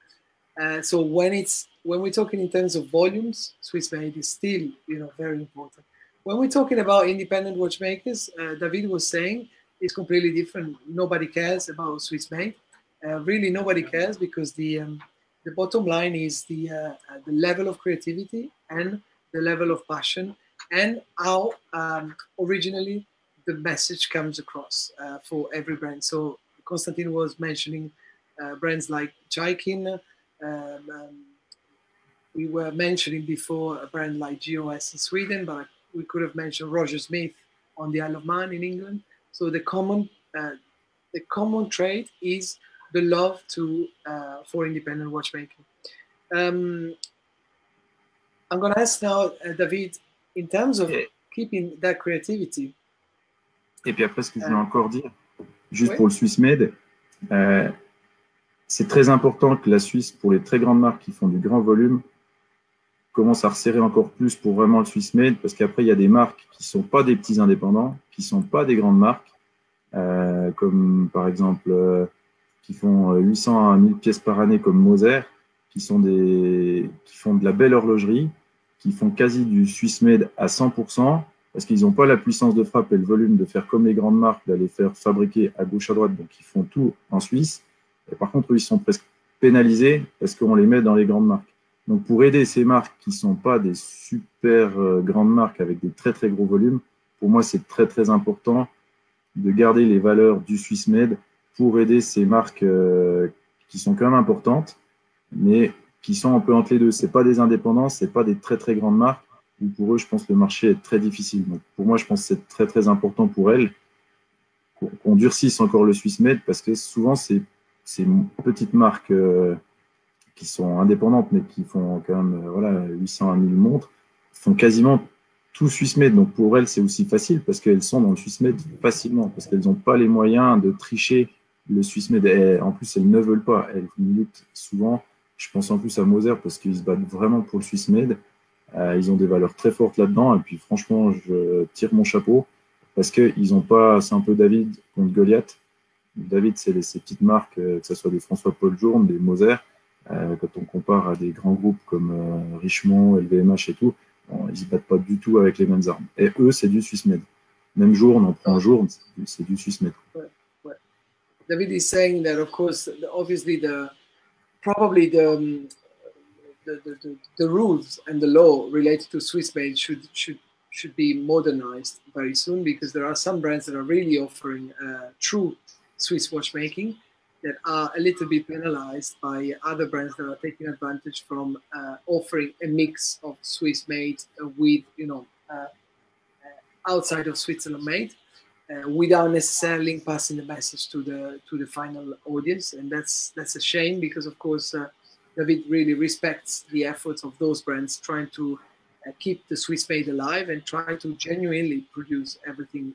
So when we're talking in terms of volumes, Swiss made is still very important. When we're talking about independent watchmakers, David was saying it's completely different. Nobody cares about Swiss made. Really, nobody cares because the bottom line is the level of creativity and the level of passion and how originally the message comes across for every brand. So Konstantin was mentioning brands like Chaikin. We were mentioning before a brand like GOS in Sweden, but we could have mentioned Roger Smith on the Isle of Man in England. So the common trait is the love for independent watchmaking. I'm going to ask now, David, in terms of keeping that creativity. Et puis après, ce que je voulais encore dire, juste pour le Swiss made, c'est très important que la Suisse, pour les très grandes marques qui font du grand volume, commence à resserrer encore plus pour vraiment le Swiss made, parce qu'après, il y a des marques qui ne sont pas des petits indépendants, qui ne sont pas des grandes marques, comme par exemple, qui font 800 à 1000 pièces par année comme Moser, qui font de la belle horlogerie, qui font quasi du Swiss made à 100%, parce qu'ils n'ont pas la puissance de frappe et le volume de faire comme les grandes marques, d'aller faire fabriquer à gauche à droite, donc ils font tout en Suisse. Et par contre, eux, ils sont presque pénalisés parce qu'on les met dans les grandes marques. Donc pour aider ces marques qui ne sont pas des super grandes marques avec des très très gros volumes, pour moi c'est très très important de garder les valeurs du Swiss made pour aider ces marques qui sont quand même importantes, mais qui sont un peu entre les deux. Ce n'est pas des indépendants, ce n'est pas des très très grandes marques. Où pour eux, je pense que le marché est très difficile. Donc pour moi, je pense que c'est très très important pour elles qu'on durcisse encore le Swiss made parce que souvent, ces petites marques qui sont indépendantes mais qui font quand même 800 à 1000 montres, font quasiment tout Swiss made. Donc pour elles, c'est aussi facile parce qu'elles sont dans le Swiss made facilement, parce qu'elles n'ont pas les moyens de tricher le Swiss made. Et en plus, elles ne veulent pas. Elles militent souvent. Je pense en plus à Moser parce qu'ils se battent vraiment pour le Swiss made. Ils ont des valeurs très fortes là-dedans. Et puis franchement, je tire mon chapeau parce qu'ils n'ont pas. C'est un peu David contre Goliath. David, c'est ces petites marques, que ce soit des François-Paul Journe, des Moser. Quand on compare à des grands groupes comme Richemont, LVMH et tout, ils ne se battent pas du tout avec les mêmes armes. Et eux, c'est du Swiss made. Même Journe, on prend Journe, c'est du Swiss made. Ouais. David is saying that, of course, obviously the rules and the law related to Swiss made should be modernized very soon, because there are some brands that are really offering true Swiss watchmaking that are a little bit penalized by other brands that are taking advantage from offering a mix of Swiss made with outside of Switzerland made. without necessarily passing the message to the final audience, and that's a shame because of course David really respects the efforts of those brands trying to keep the Swiss made alive and try to genuinely produce everything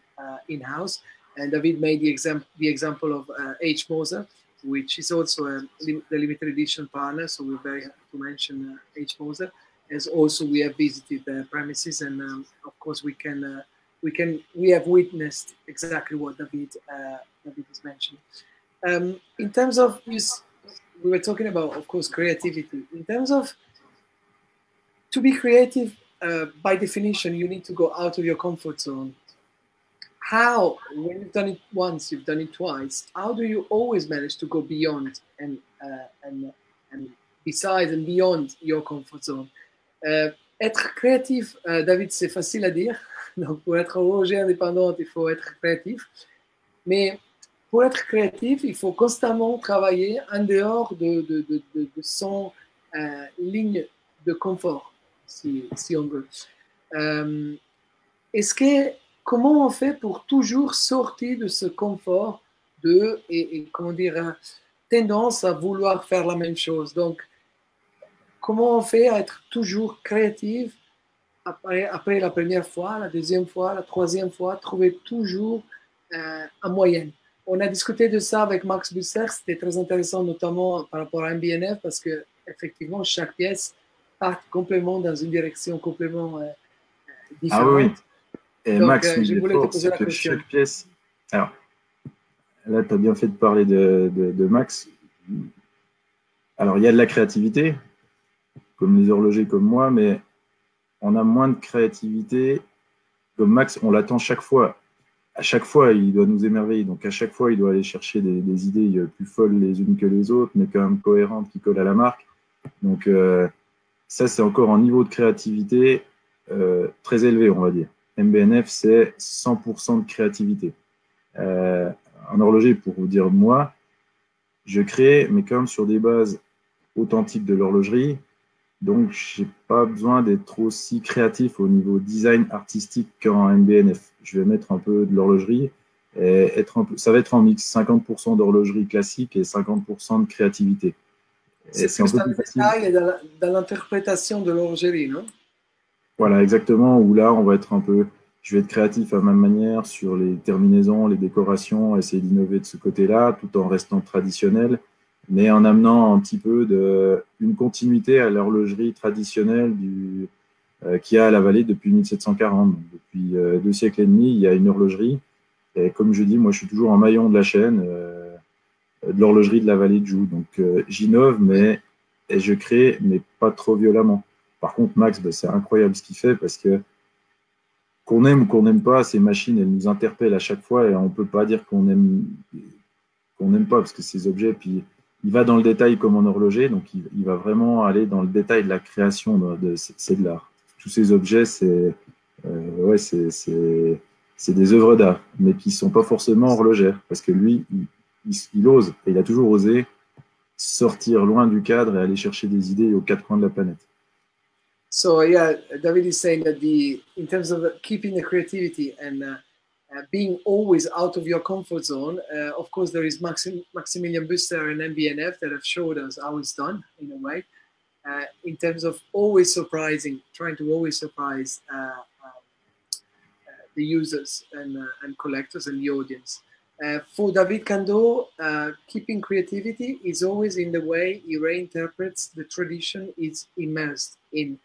in-house. And David made the example of H. Moser, which is also the limited edition partner. So we're very happy to mention H. Moser. As also we have visited their premises, and of course we have witnessed exactly what David is mentioning. In terms of we were talking about, of course, creativity. In terms of to be creative, by definition, you need to go out of your comfort zone. How, when you've done it once, you've done it twice, how do you always manage to go beyond and besides and beyond your comfort zone? Être créatif, David, c'est facile à dire. Donc, pour être horloger indépendante, il faut être créatif. Mais pour être créatif, il faut constamment travailler en dehors de son ligne de confort, si on veut. Comment on fait pour toujours sortir de ce confort et comment dire, tendance à vouloir faire la même chose? Donc, comment on fait à être toujours créatif après la première fois, la deuxième fois, la troisième fois, trouver toujours un moyen? On a discuté de ça avec Max Busser, c'était très intéressant, notamment par rapport à MBNF, parce que effectivement, chaque pièce part complètement dans une direction complètement différente. Ah oui. Et donc, Max, je voulais te poser la question. Chaque pièce. Alors, là, tu as bien fait de parler de Max. Alors, il y a de la créativité, comme les horlogers comme moi, mais on a moins de créativité. Comme Max, on l'attend chaque fois. À chaque fois, il doit nous émerveiller. Donc, à chaque fois, il doit aller chercher des idées plus folles les unes que les autres, mais quand même cohérentes, qui collent à la marque. Donc, ça, c'est encore un niveau de créativité très élevé, on va dire. MBNF, c'est 100% de créativité. En horloger, pour vous dire, moi, je crée, mais quand même sur des bases authentiques de l'horlogerie. Donc, je n'ai pas besoin d'être aussi créatif au niveau design artistique qu'en MBNF. Je vais mettre un peu de l'horlogerie et ça va être en mix, 50% d'horlogerie classique et 50% de créativité. C'est plus dans le détail et dans l'interprétation de l'horlogerie, non? Voilà, exactement, où là, on va être je vais être créatif à ma manière sur les terminaisons, les décorations, essayer d'innover de ce côté-là, tout en restant traditionnel, mais en amenant un petit peu une continuité à l'horlogerie traditionnelle qu'il y a à la vallée depuis 1740. Donc, depuis 2 siècles et demi, il y a une horlogerie. Et comme je dis, moi, je suis toujours un maillon de la chaîne de l'horlogerie de la vallée de Joux. Donc, j'innove, et je crée, mais pas trop violemment. Par contre, Max, c'est incroyable ce qu'il fait parce que qu'on aime ou qu'on n'aime pas, ces machines, elles nous interpellent à chaque fois et on ne peut pas dire qu'on n'aime pas parce que ces objets, puis il va dans le détail comme en horloger, donc il va vraiment aller dans le détail de la création, c'est de l'art. Tous ces objets, c'est des œuvres d'art, mais qui ne sont pas forcément horlogères parce que lui, il ose, et il a toujours osé sortir loin du cadre et aller chercher des idées aux 4 coins de la planète. So yeah, David is saying that in terms of keeping the creativity and being always out of your comfort zone, of course there is Maximilian Buster and MBNF that have showed us how it's done in a way, in terms of always trying to always surprise the users and collectors and the audience. For David Kando, keeping creativity is always in the way he reinterprets the tradition is immersed in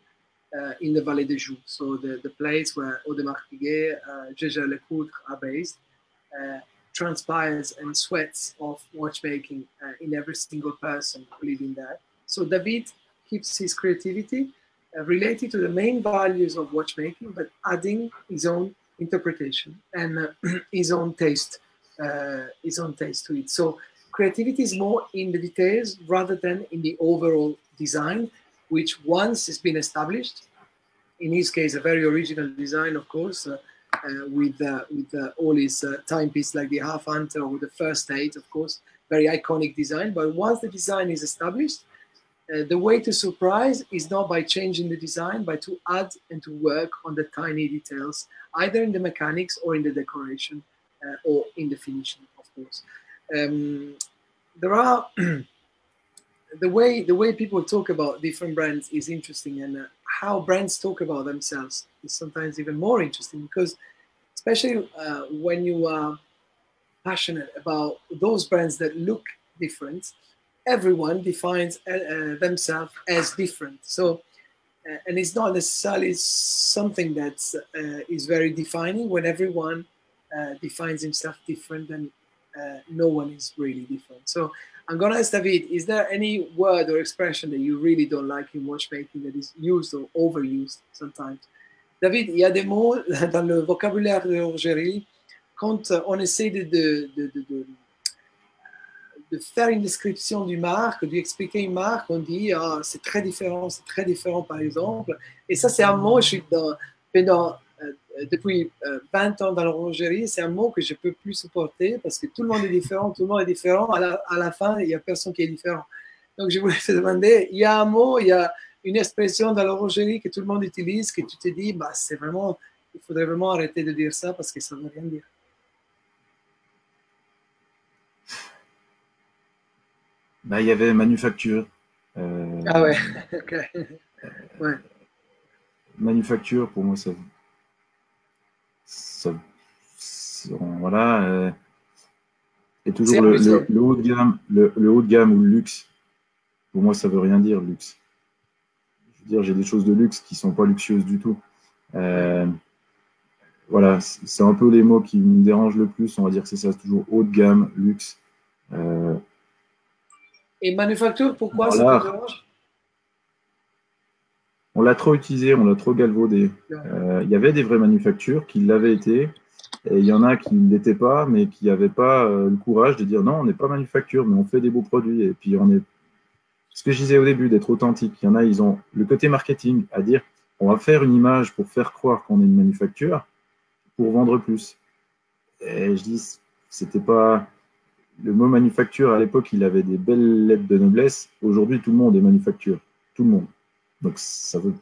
the Vallée de Joux, so the place where Audemars Piguet, Jaeger-LeCoultre are based, transpires and sweats of watchmaking in every single person living there. So David keeps his creativity related to the main values of watchmaking, but adding his own interpretation and his own taste to it. So creativity is more in the details rather than in the overall design, which once has been established, in his case, a very original design, of course, with all his timepieces like the Half Hunter or the First Eight, of course, very iconic design. But once the design is established, the way to surprise is not by changing the design, but to add and to work on the tiny details, either in the mechanics or in the decoration. or in definition, of course. There are the way people talk about different brands is interesting, and how brands talk about themselves is sometimes even more interesting, because especially when you are passionate about those brands that look different, everyone defines themselves as different. So, and it's not necessarily something that is very defining. When everyone defines himself different, then no one is really different. So I'm going to ask David, is there any word or expression that you really don't like in watchmaking that is used or overused sometimes? David, il y a des mots dans le vocabulaire de l'horlogerie, quand on essaie de faire une description d'une marque, d'expliquer une marque, on dit c'est très différent par exemple. Et ça, c'est un mot, je suis depuis 20 ans dans l'horlogerie, c'est un mot que je ne peux plus supporter parce que tout le monde est différent, à la fin, il n'y a personne qui est différent. Donc, je voulais te demander, il y a un mot, il y a une expression dans l'horlogerie que tout le monde utilise, que tu te dis, bah, c'est vraiment, il faudrait vraiment arrêter de dire ça parce que ça ne veut rien dire. Bah, il y avait manufacture. Ah ouais, ok. Ouais. Manufacture, pour moi, voilà. Et toujours le haut de gamme, le haut de gamme ou le luxe. Pour moi, ça veut rien dire, luxe. Je veux dire, j'ai des choses de luxe qui sont pas luxueuses du tout. Voilà, c'est un peu les mots qui me dérangent le plus. On va dire que c'est ça, c'est toujours haut de gamme, luxe. Et manufacture, pourquoi ça te dérange? On l'a trop utilisé, on l'a trop galvaudé. Il y avait des vraies manufactures qui l'avaient été, et il y en a qui ne l'étaient pas, mais qui n'avaient pas le courage de dire non, on n'est pas manufacture, mais on fait des beaux produits. Et puis on est, ce que je disais au début, d'être authentique. Il y en a, ils ont le côté marketing, à dire on va faire une image pour faire croire qu'on est une manufacture, pour vendre plus. Et je dis, c'était pas. Le mot manufacture, à l'époque, il avait des belles lettres de noblesse. Aujourd'hui, tout le monde est manufacture. Tout le monde. Donc, ça veut,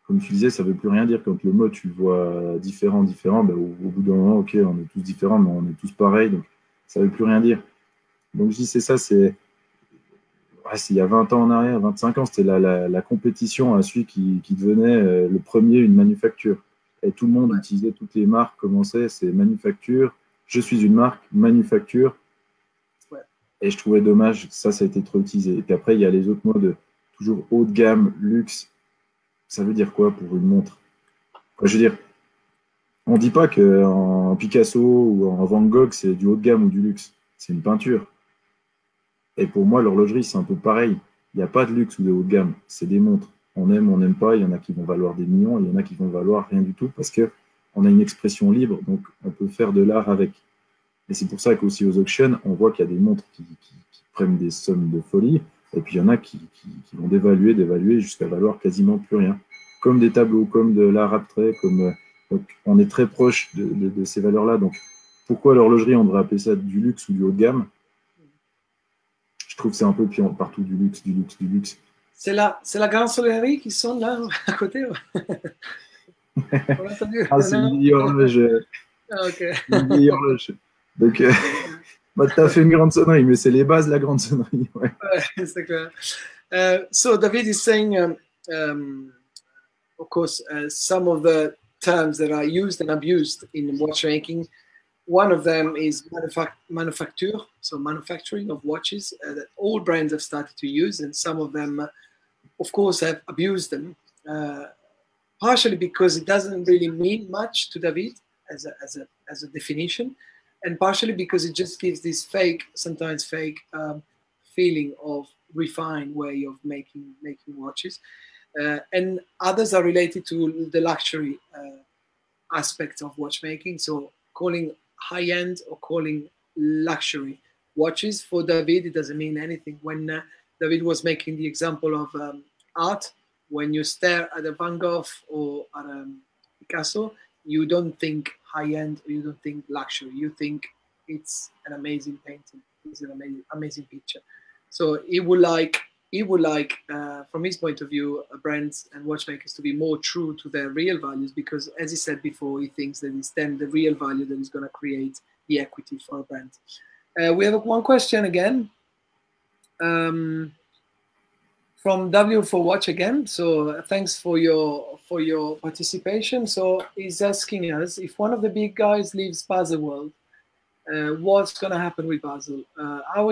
comme tu disais, ça ne veut plus rien dire. Quand le mot, tu le vois différent, ben, au bout d'un moment, ok, on est tous différents, mais on est tous pareils. Donc, ça ne veut plus rien dire. Donc, je dis, c'est ça, c'est il y a 20 ans en arrière, 25 ans, c'était la compétition à celui qui devenait le premier une manufacture. Et tout le monde utilisait, toutes les marques commençaient, c'est manufacture, je suis une marque, manufacture. Et je trouvais dommage, ça a été trop utilisé. Et puis après, il y a les autres mots de toujours haut de gamme, luxe. Ça veut dire quoi pour une montre? Je veux dire, on ne dit pas qu'en Picasso ou en Van Gogh, c'est du haut de gamme ou du luxe. C'est une peinture. Et pour moi, l'horlogerie, c'est un peu pareil. Il n'y a pas de luxe ou de haut de gamme. C'est des montres. On aime, on n'aime pas. Il y en a qui vont valoir des millions. Il y en a qui vont valoir rien du tout parce qu'on a une expression libre. Donc, on peut faire de l'art avec. Et c'est pour ça qu'aussi aux auctions, on voit qu'il y a des montres qui prennent des sommes de folie. Et puis, il y en a qui vont dévaluer jusqu'à valoir quasiment plus rien. Comme des tableaux, comme de l'art abstrait. Donc, on est très proche de ces valeurs-là. Donc, pourquoi l'horlogerie, on devrait appeler ça du luxe ou du haut de gamme? Je trouve que c'est un peu partout du luxe. C'est la grande solerie qui sonne là, à côté. On a entendu. Ah, c'est une vieille horloge. Ah, ok. Une vieille horloge. Donc, bah, tu as fait une grande sonnerie, mais c'est les bases de la grande sonnerie. Ouais. C'est clair. So David is saying, of course, some of the terms that are used and abused in watchmaking. One of them is manufacture, so manufacturing of watches that all brands have started to use, and some of them, of course, have abused them, partially because it doesn't really mean much to David as a definition, and partially because it just gives this sometimes fake feeling of refined way of making watches, and others are related to the luxury aspect of watchmaking. So calling high-end or calling luxury watches for David, it doesn't mean anything. When David was making the example of art, when you stare at a Van Gogh or at a Picasso, you don't think high-end or you don't think luxury. You think it's an amazing painting. It's an amazing picture. So he would like, from his point of view, brands and watchmakers to be more true to their real values, because, as he said before, he thinks that it's then the real value that is going to create the equity for a brand. We have one question again from W for Watch again. So thanks for your participation. So he's asking us if one of the big guys leaves Baselworld, what's going to happen with Basel? How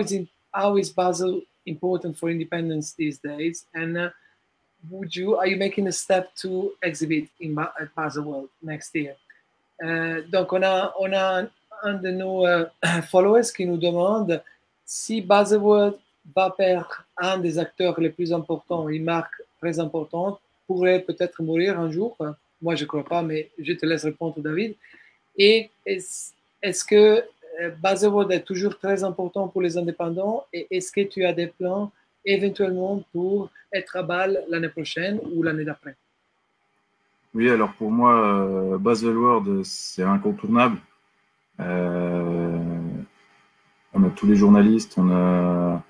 is Basel important for independence these days? And are you making a step to exhibit at Baselworld next year? Donc on a un de nos followers qui nous demande si Baselworld va perdre un des acteurs les plus importants, une marque très importante, pourrait peut-être mourir un jour. Moi, je ne crois pas, mais je te laisse répondre, David. Et est-ce que Baselworld est toujours très important pour les indépendants et est-ce que tu as des plans éventuellement pour être à Bâle l'année prochaine ou l'année d'après? Oui, alors pour moi, Baselworld, c'est incontournable. On a tous les journalistes, on a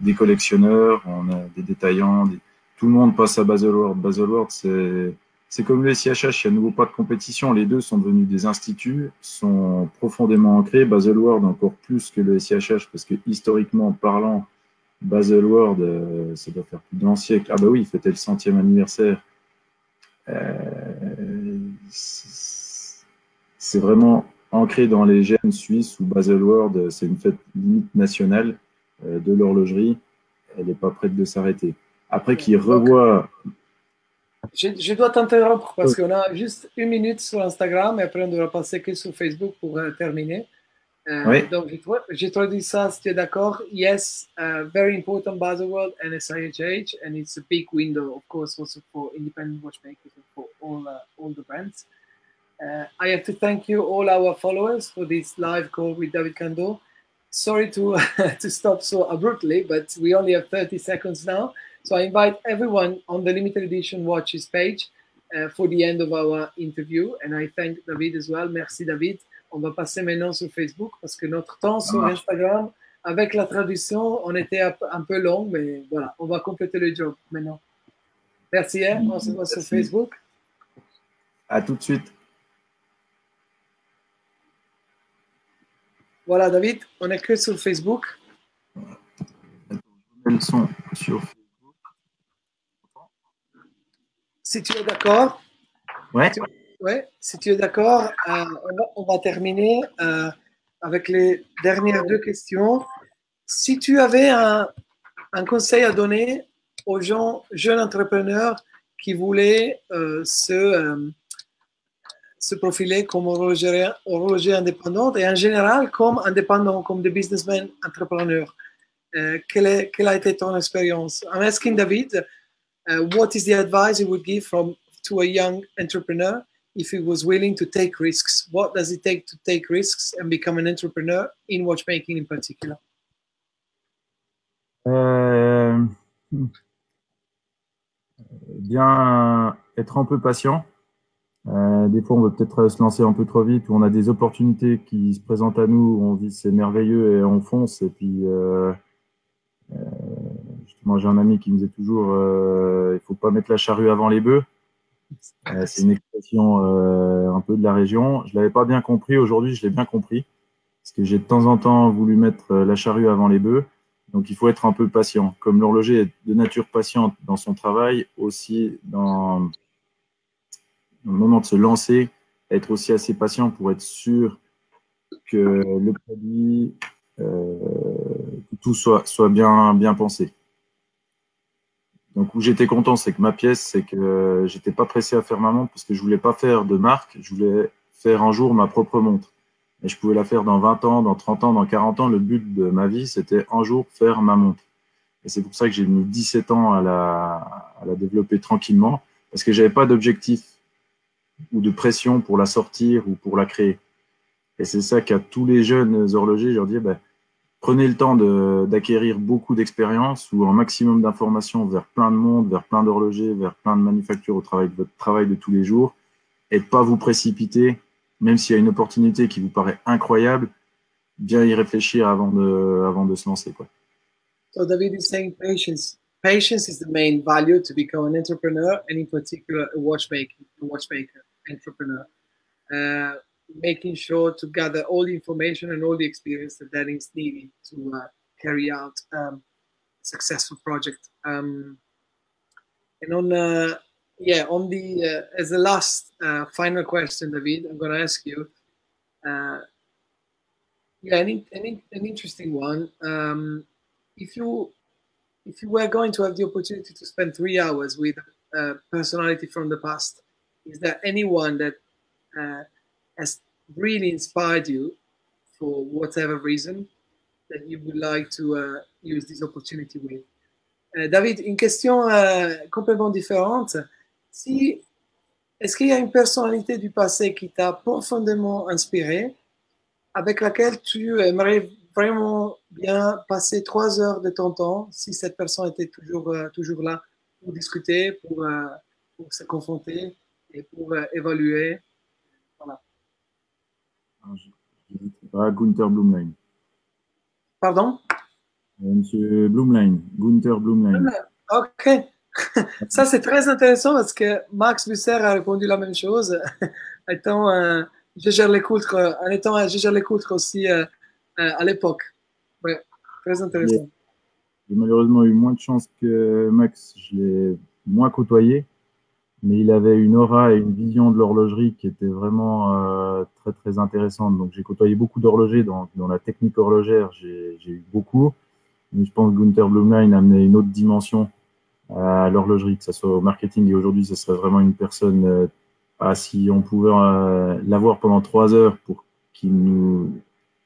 des collectionneurs, on a des détaillants, tout le monde passe à Baselworld. Baselworld, c'est comme le SIHH, il n'y a nouveau pas de compétition, les deux sont devenus des instituts, sont profondément ancrés. Baselworld encore plus que le SIHH, parce que historiquement parlant, Baselworld, ça doit faire plus d'un siècle. Ah bah oui, il fêtait le 100e anniversaire. C'est vraiment ancré dans les gènes suisses où Baselworld, c'est une fête limite nationale de l'horlogerie. Elle n'est pas prête de s'arrêter. Après qu'il revoit... Je dois t'interrompre parce qu'on a juste 1 minute sur Instagram et après on devra passer que sur Facebook pour terminer. Oui. Donc, j'ai traduit ça, si tu es d'accord. Yes, very important Baselworld and SIHH, and it's a big window, of course, also for independent watchmakers and for all the brands. I have to thank you, all our followers, for this live call with David Kando. Sorry to stop so abruptly, but we only have 30 seconds now. So I invite everyone on the limited edition watches page for the end of our interview. And I thank David as well. Merci, David. On va passer maintenant sur Facebook parce que notre temps sur Instagram, avec la traduction, on était un peu long, mais voilà, on va compléter le job maintenant. Merci, hein? On se voit sur Facebook. À tout de suite. Voilà, David, on est que sur Facebook. Elles sont sur Facebook. Si tu es d'accord. Ouais. Ouais, si tu es d'accord, on va terminer avec les dernières 2 questions. Si tu avais un conseil à donner aux jeunes entrepreneurs qui voulaient se profiler comme horloger indépendant et en général comme indépendant, comme des businessmen entrepreneurs, quelle a été ton expérience? I'm asking David, what is the advice you would give to a young entrepreneur if he was willing to take risks? What does it take to take risks and become an entrepreneur in watchmaking in particular? Bien être un peu patient. Des fois, on veut peut-être se lancer un peu trop vite, ou on a des opportunités qui se présentent à nous, où on dit c'est merveilleux et on fonce. Et puis, justement, j'ai un ami qui me disait toujours il faut pas mettre la charrue avant les bœufs. C'est une expression un peu de la région. Je l'avais pas bien compris. Aujourd'hui, je l'ai bien compris. Parce que j'ai de temps en temps voulu mettre la charrue avant les bœufs. Donc, il faut être un peu patient. Comme l'horloger est de nature patiente dans son travail, aussi dans le moment de se lancer, être aussi assez patient pour être sûr que le produit, que tout soit bien pensé. Donc, où j'étais content, c'est que ma pièce, c'est que j'étais pas pressé à faire ma montre parce que je voulais pas faire de marque, je voulais faire un jour ma propre montre. Et je pouvais la faire dans 20 ans, dans 30 ans, dans 40 ans. Le but de ma vie, c'était un jour faire ma montre. Et c'est pour ça que j'ai mis 17 ans à la développer tranquillement parce que j'avais pas d'objectif ou de pression pour la sortir ou pour la créer. Et c'est ça qu'à tous les jeunes horlogers, je leur dis, prenez le temps d'acquérir beaucoup d'expérience ou un maximum d'informations vers plein de monde, vers plein d'horlogers, vers plein de manufactures au travail de votre travail de tous les jours et de pas vous précipiter, même s'il y a une opportunité qui vous paraît incroyable, bien y réfléchir avant de se lancer, quoi. So David is saying patience. Patience is the main value to become an entrepreneur, and in particular a watchmaker entrepreneur. making sure to gather all the information and all the experience that is needed to carry out a successful project. And on on the as the last final question, David, I'm going to ask you. An interesting one. If you were going to have the opportunity to spend 3 hours with a personality from the past, is there anyone that has really inspired you for whatever reason that you would like to use this opportunity with? David, une question complètement différente. Est-ce qu'il y a une personnalité du passé qui t'a profondément inspiré, avec laquelle tu aimerais vraiment bien passer 3 heures de ton temps, si cette personne était toujours là pour discuter, pour se confronter et pour évaluer? Voilà. Gunther Blumlein. Pardon? Monsieur Blumlein, Gunther Blumlein. Ok. Ça, c'est très intéressant parce que Max Busser a répondu la même chose, étant Gégère-les-Coultres aussi à l'époque. Ouais, très intéressant. J'ai malheureusement eu moins de chance que Max, je l'ai moins côtoyé, mais il avait une aura et une vision de l'horlogerie qui était vraiment très très intéressante. Donc j'ai côtoyé beaucoup d'horlogers dans la technique horlogère, j'ai eu beaucoup, mais je pense que Gunther Blumlein a amené une autre dimension à l'horlogerie, que ce soit au marketing, et aujourd'hui ce serait vraiment une personne, si on pouvait l'avoir pendant 3 heures pour qu'il nous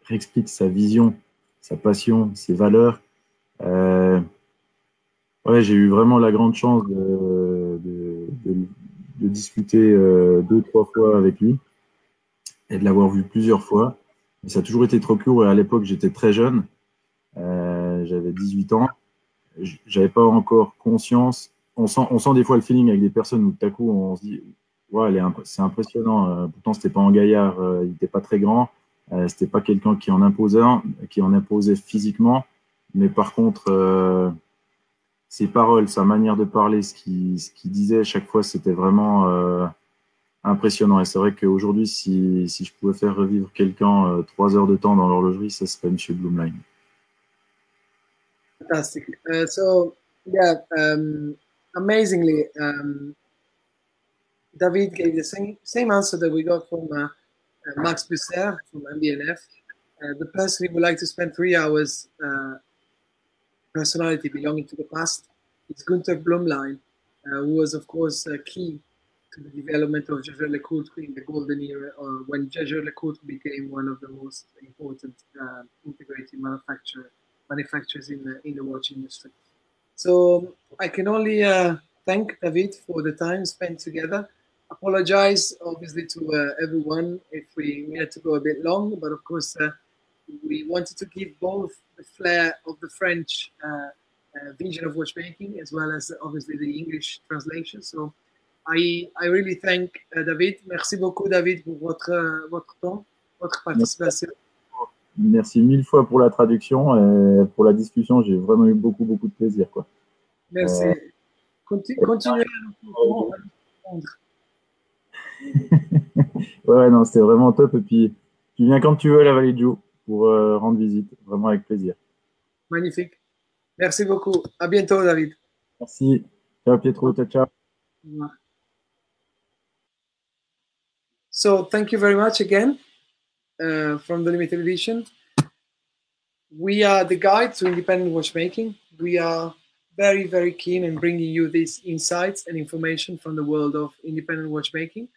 réexplique sa vision, sa passion, ses valeurs. Ouais, j'ai eu vraiment la grande chance de discuter 2-3 fois avec lui et de l'avoir vu plusieurs fois. Mais ça a toujours été trop court et à l'époque j'étais très jeune, j'avais 18 ans, j'avais pas encore conscience. On sent des fois le feeling avec des personnes où tout à coup on se dit ouais, c'est impressionnant. Pourtant c'était pas un gaillard, il était pas très grand, c'était pas quelqu'un qui en imposait physiquement, mais par contre ses paroles, sa manière de parler, ce qu'il disait chaque fois, c'était vraiment impressionnant. Et c'est vrai qu'aujourd'hui, si je pouvais faire revivre quelqu'un 3 heures de temps dans l'horlogerie, ce serait M. Blumlein. Fantastic. Amazingly, David gave the same answer that we got from Max Busser from MBNF. The person who would like to spend 3 hours personality belonging to the past is Gunther Blumlein, who was, of course, key to the development of Jaeger-LeCoultre in the golden era, when Jaeger-LeCoultre became one of the most important integrated manufacturers in the watch industry. So I can only thank David for the time spent together. Apologize, obviously, to everyone if we had to go a bit long, but of course, we wanted to give both the flair of the French vision of watchmaking as well as obviously the English translation. So I really thank David. Merci beaucoup, David, pour votre temps, votre participation. Merci 1000 fois pour la traduction et pour la discussion. J'ai vraiment eu beaucoup de plaisir, quoi. Merci. Continuez à nous répondre. Ouais, non, c'était vraiment top. Et puis, tu viens quand tu veux à la Vallée de Joux pour rendre visite. Vraiment avec plaisir. Magnifique. Merci beaucoup. À bientôt, David. Merci. Ciao, Pietro. Ciao. So, thank you very much again from the limited edition. We are the guide to independent watchmaking. We are very, very keen in bringing you these insights and information from the world of independent watchmaking.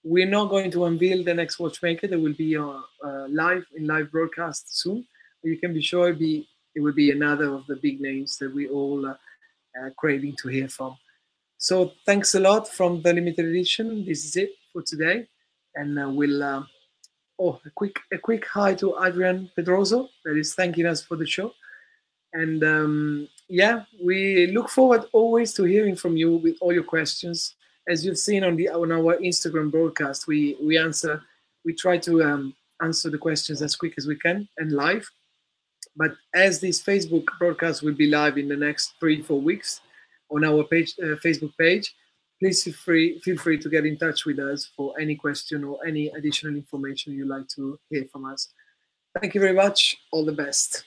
We're not going to unveil the next watchmaker. There will be live broadcast soon. You can be sure it will be another of the big names that we all are craving to hear from. So thanks a lot from the limited edition. This is it for today, and we'll a quick hi to Adrian Pedroso that is thanking us for the show. And we look forward always to hearing from you with all your questions. As you've seen on our Instagram broadcast, we try to answer the questions as quick as we can and live. But as this Facebook broadcast will be live in the next 3-4 weeks on our Facebook page, please feel free to get in touch with us for any question or any additional information you'd like to hear from us. Thank you very much. All the best.